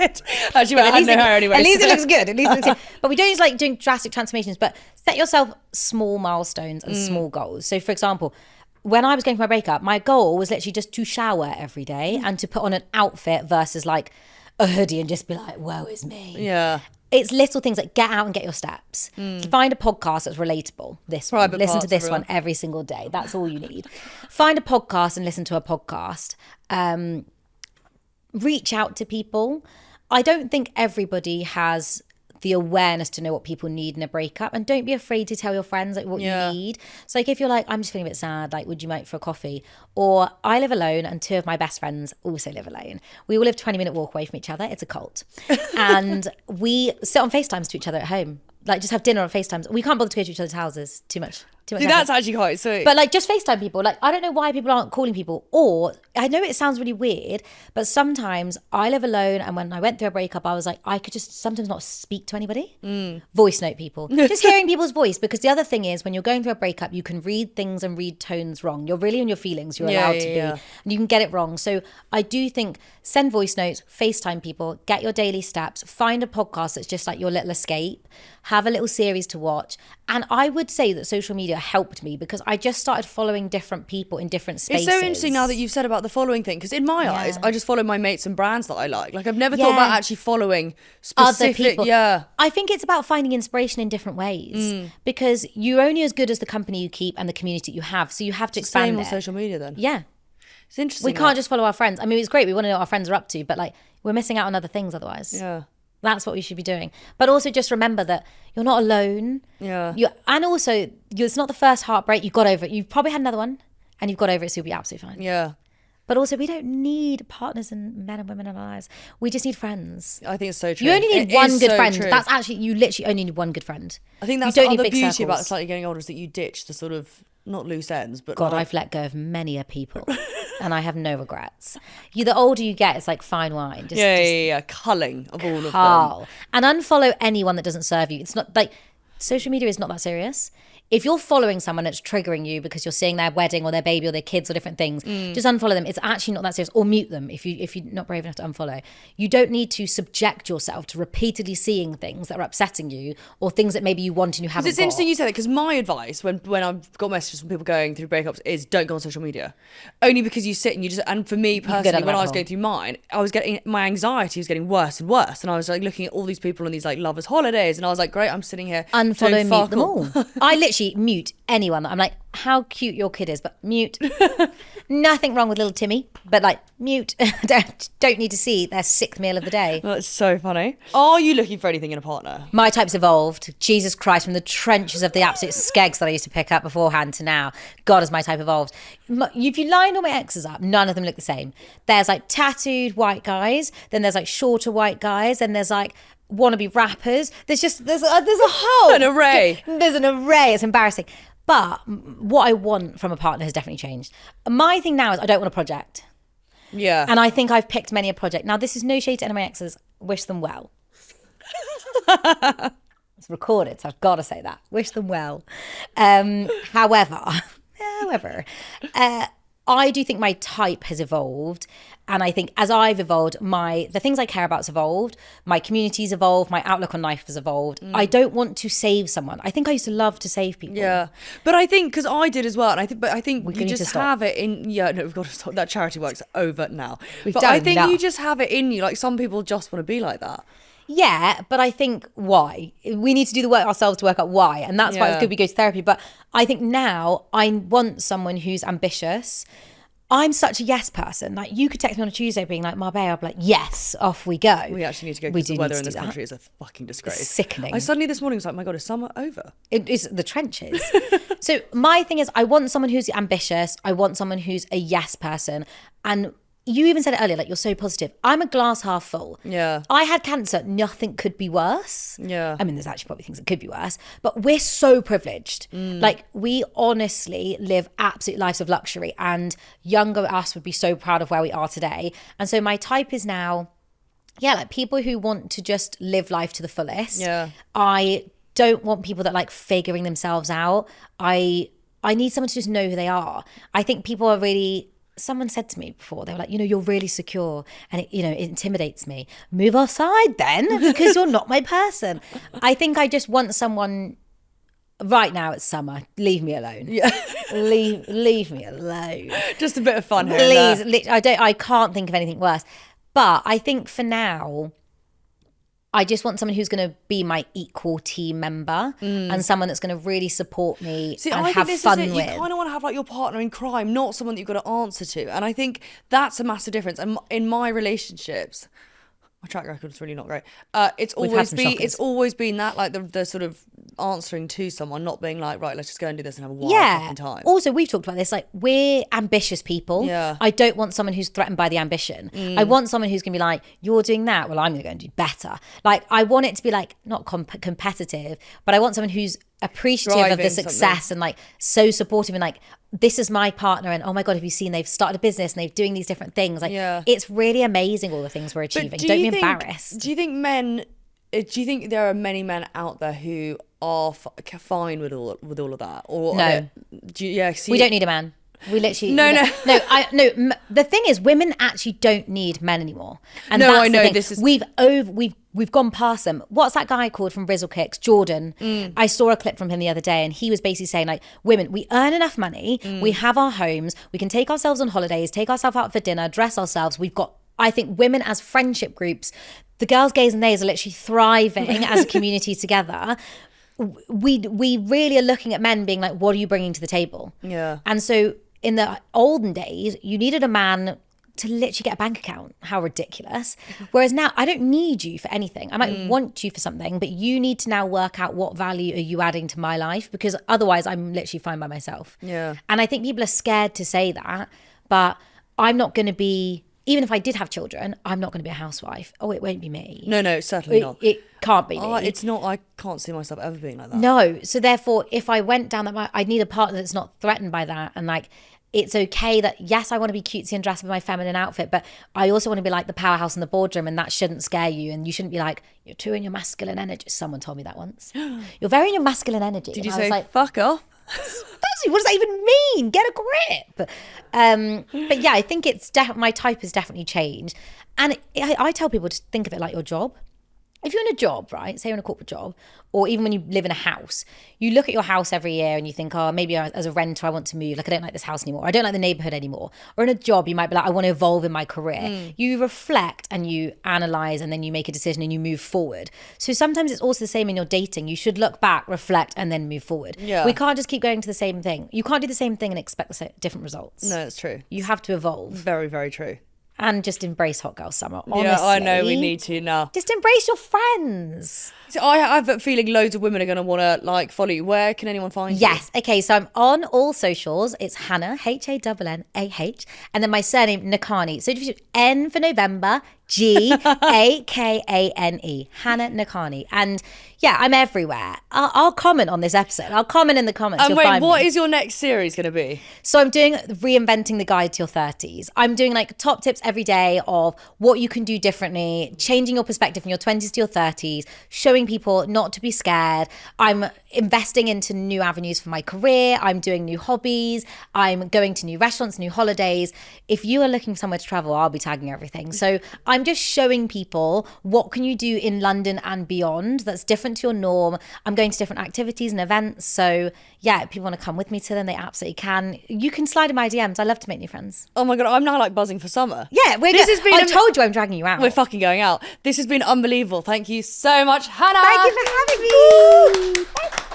Speaker 1: Actually, I had no hair anyway.
Speaker 2: At least it looks good. At least it looks good. But we don't need to like doing drastic transformations, but set yourself small milestones and small goals. So for example, when I was going for my breakup, my goal was literally just to shower every day and to put on an outfit versus like a hoodie and just be like, woe is me.
Speaker 1: Yeah.
Speaker 2: It's little things like get out and get your steps. Find a podcast that's relatable. Listen to this one every single day. That's all you need. Find a podcast and listen to a podcast. Reach out to people. I don't think everybody has the awareness to know what people need in a breakup, and don't be afraid to tell your friends like what you need. So like, if you're like, I'm just feeling a bit sad, like, would you meet for a coffee? Or I live alone and 2 of my best friends also live alone. We all live 20-minute walk away from each other. It's a cult. And we sit on FaceTimes to each other at home, like just have dinner on FaceTimes. We can't bother to go to each other's houses, too much Too much
Speaker 1: See,
Speaker 2: effort.
Speaker 1: that's actually quite sweet.
Speaker 2: But like just FaceTime people. Like I don't know why people aren't calling people. Or I know it sounds really weird, but sometimes I live alone, and when I went through a breakup, I was like, I could just sometimes not speak to anybody. Voice note people. Just hearing people's voice, because the other thing is when you're going through a breakup, you can read things and read tones wrong. You're really in your feelings. You're allowed to be, and you can get it wrong. So I do think send voice notes, FaceTime people, get your daily steps, find a podcast that's just like your little escape, have a little series to watch. And I would say that social media helped me because I just started following different people in different spaces.
Speaker 1: It's so interesting now that you've said about the following thing, because in my eyes, I just follow my mates and brands that I like. Like I've never thought about actually following specific
Speaker 2: other people.
Speaker 1: Yeah.
Speaker 2: I think it's about finding inspiration in different ways because you're only as good as the company you keep and the community you have. So you have to expand
Speaker 1: Same on
Speaker 2: it.
Speaker 1: social media then.
Speaker 2: Yeah.
Speaker 1: It's interesting.
Speaker 2: We can't just follow our friends. I mean, it's great. We want to know what our friends are up to, but like we're missing out on other things otherwise.
Speaker 1: Yeah.
Speaker 2: That's what we should be doing. But also just remember that you're not alone.
Speaker 1: Yeah.
Speaker 2: And also, it's not the first heartbreak. You've got over it. You've probably had another one and you've got over it, so you'll be absolutely fine.
Speaker 1: Yeah.
Speaker 2: But also, we don't need partners and men and women in our lives. We just need friends.
Speaker 1: I think it's so true.
Speaker 2: You only need one good friend.
Speaker 1: True.
Speaker 2: That's actually, you literally only need one good friend.
Speaker 1: I think that's
Speaker 2: you
Speaker 1: the
Speaker 2: don't
Speaker 1: other
Speaker 2: need big
Speaker 1: beauty
Speaker 2: circles.
Speaker 1: about slightly getting older is that you ditch the sort of, not loose ends, but
Speaker 2: God, I've let go of many a people and I have no regrets. The older you get, it's like fine wine. Just
Speaker 1: culling of all of them.
Speaker 2: And unfollow anyone that doesn't serve you. It's not like, social media is not that serious. If you're following someone that's triggering you because you're seeing their wedding or their baby or their kids or different things, just unfollow them. It's actually not that serious. Or mute them if you're not brave enough to unfollow. You don't need to subject yourself to repeatedly seeing things that are upsetting you or things that maybe you want and you haven't
Speaker 1: It's interesting you say that, because my advice when I've got messages from people going through breakups is don't go on social media. Only because you sit and you just, and for me personally, when I was going through mine, my anxiety was getting worse and worse. And I was like looking at all these people on these like lovers holidays and I was like, great, I'm sitting here.
Speaker 2: Unfollow, mute them all. I literally mute anyone that I'm like, how cute your kid is, but mute. Nothing wrong with little Timmy, but like mute. don't need to see their sixth meal of the day.
Speaker 1: That's so funny. Are you looking for anything in a partner?
Speaker 2: My type's evolved. Jesus Christ, from the trenches of the absolute skegs that I used to pick up beforehand to now. God, has my type evolved. If you line all my exes up, none of them look the same. There's like tattooed white guys, then there's like shorter white guys, then there's like wannabe rappers. There's a whole
Speaker 1: an array.
Speaker 2: There's an array. It's embarrassing. But what I want from a partner has definitely changed. My thing now is I don't want a project.
Speaker 1: Yeah.
Speaker 2: And I think I've picked many a project. Now, this is no shade to any of my exes. Wish them well. It's recorded, so I've got to say that. Wish them well. However, I do think my type has evolved. And I think as I've evolved, the things I care about has evolved. My community's evolved. My outlook on life has evolved. I don't want to save someone. I think I used to love to save people.
Speaker 1: Yeah. But I think, because I did as well, and I think you
Speaker 2: need to
Speaker 1: just
Speaker 2: stop.
Speaker 1: have it in, we've got to stop. That charity work's over now.
Speaker 2: We've
Speaker 1: but
Speaker 2: done
Speaker 1: I think
Speaker 2: enough.
Speaker 1: you just have it in you. Like some people just want to be like that.
Speaker 2: Yeah, but I think why? We need to do the work ourselves to work out why. And that's why it's good we go to therapy. But I think now I want someone who's ambitious. I'm such a yes person. Like, you could text me on a Tuesday being like, Marbella, I'll be like, yes, off we go.
Speaker 1: We actually need to go, because the weather in this country is a fucking disgrace.
Speaker 2: It's sickening.
Speaker 1: I suddenly this morning was like, my God, is summer over?
Speaker 2: It is the trenches. So my thing is, I want someone who's ambitious. I want someone who's a yes person. And you even said it earlier, like, you're so positive. I'm a glass half full.
Speaker 1: Yeah.
Speaker 2: I had cancer. Nothing could be worse.
Speaker 1: Yeah.
Speaker 2: I mean, there's actually probably things that could be worse, but we're so privileged. Like, we honestly live absolute lives of luxury, and younger us would be so proud of where we are today. And so my type is now, like people who want to just live life to the fullest.
Speaker 1: Yeah.
Speaker 2: I don't want people that like figuring themselves out. I need someone to just know who they are. I think people are really... Someone said to me before, they were like, you're really secure and it intimidates me. Move aside then, because you're not my person. I think I just want someone. Right now it's summer. Leave me alone.
Speaker 1: Yeah.
Speaker 2: leave me alone.
Speaker 1: Just a bit of fun here.
Speaker 2: Please. I can't think of anything worse. But I think for now, I just want someone who's going to be my equal team member and someone that's going to really support me and have fun with.
Speaker 1: You kind of want to have like your partner in crime, not someone that you've got to answer to. And I think that's a massive difference. And in my relationships, my track record is really not great. It's always been that, like the sort of answering to someone, not being like, right, let's just go and do this and have a wild fucking time.
Speaker 2: Also, we've talked about this, like, we're ambitious people.
Speaker 1: Yeah.
Speaker 2: I don't want someone who's threatened by the ambition. I want someone who's going to be like, you're doing that, well, I'm going to go and do better. Like, I want it to be like, not competitive, but I want someone who's appreciative of the success and like so supportive and like, this is my partner, and oh my God, have you seen they've started a business and they're doing these different things. Like, it's really amazing all the things we're achieving. Don't be embarrassed.
Speaker 1: Do you think there are many men out there who are fine with all of that? Or
Speaker 2: no. We don't need a man. We literally
Speaker 1: no.
Speaker 2: The thing is, women actually don't need men anymore. And
Speaker 1: no,
Speaker 2: that's
Speaker 1: I know
Speaker 2: the thing.
Speaker 1: this is
Speaker 2: We've gone past them. What's that guy called from Brizzle Kicks? Jordan. I saw a clip from him the other day, and he was basically saying like, women, we earn enough money, we have our homes, we can take ourselves on holidays, take ourselves out for dinner, dress ourselves. We've got, I think, women as friendship groups, the girls, gays and theys are literally thriving as a community together. We really are looking at men being like, what are you bringing to the table?
Speaker 1: Yeah.
Speaker 2: And so in the olden days, you needed a man to literally get a bank account. How ridiculous. Whereas now, I don't need you for anything. I might want you for something, but you need to now work out what value are you adding to my life, because otherwise I'm literally fine by myself.
Speaker 1: Yeah.
Speaker 2: And I think people are scared to say that, but I'm not going to be, even if I did have children, I'm not going to be a housewife. Oh, it won't be me.
Speaker 1: No, certainly not.
Speaker 2: It can't be me.
Speaker 1: It's not, I can't see myself ever being like that.
Speaker 2: No. So therefore, if I went down that, I need a partner that's not threatened by that. And like, it's okay that, yes, I want to be cutesy and dress with my feminine outfit, but I also want to be like the powerhouse in the boardroom, and that shouldn't scare you. And you shouldn't be like, you're too in your masculine energy. Someone told me that once. You're very in your masculine energy.
Speaker 1: Did you say, like, fuck off?
Speaker 2: What does that even mean? Get a grip. But yeah, I think it's my type has definitely changed. And I tell people to think of it like your job. If you're in a job, right, say you're in a corporate job, or even when you live in a house, you look at your house every year and you think, oh, maybe as a renter, I want to move. Like, I don't like this house anymore. I don't like the neighborhood anymore. Or in a job, you might be like, I want to evolve in my career. You reflect and you analyze, and then you make a decision and you move forward. So sometimes it's also the same in your dating. You should look back, reflect, and then move forward.
Speaker 1: Yeah.
Speaker 2: We can't just keep going to the same thing. You can't do the same thing and expect different results.
Speaker 1: No, that's true.
Speaker 2: You have to evolve.
Speaker 1: Very, very true.
Speaker 2: And just embrace hot girl summer. Honestly,
Speaker 1: yeah, I know we need to now.
Speaker 2: Just embrace your friends.
Speaker 1: So I have a feeling loads of women are going to want to like follow you. Where can anyone find you?
Speaker 2: Yes. Okay. So I'm on all socials. It's Hannah, Hannah, and then my surname Ngakane. So if you N for November, Ngakane, Hannah Ngakane. And yeah, I'm everywhere. I'll comment on this episode. I'll comment in the comments.
Speaker 1: And wait, what is your next series going to be?
Speaker 2: So I'm doing Reinventing the Guide to Your 30s. I'm doing like top tips every day of what you can do differently, changing your perspective from your 20s to your 30s, showing people not to be scared. I'm investing into new avenues for my career. I'm doing new hobbies. I'm going to new restaurants, new holidays. If you are looking for somewhere to travel, I'll be tagging everything. So I'm just showing people what can you do in London and beyond that's different to your norm. I'm going to different activities and events. So yeah, if people want to come with me to them, they absolutely can. You can slide in my DMs. I love to make new friends.
Speaker 1: Oh my God, I'm now like buzzing for summer.
Speaker 2: Yeah, I told you I'm dragging you out.
Speaker 1: We're fucking going out. This has been unbelievable. Thank you so much, Hannah.
Speaker 2: Thank you for having me.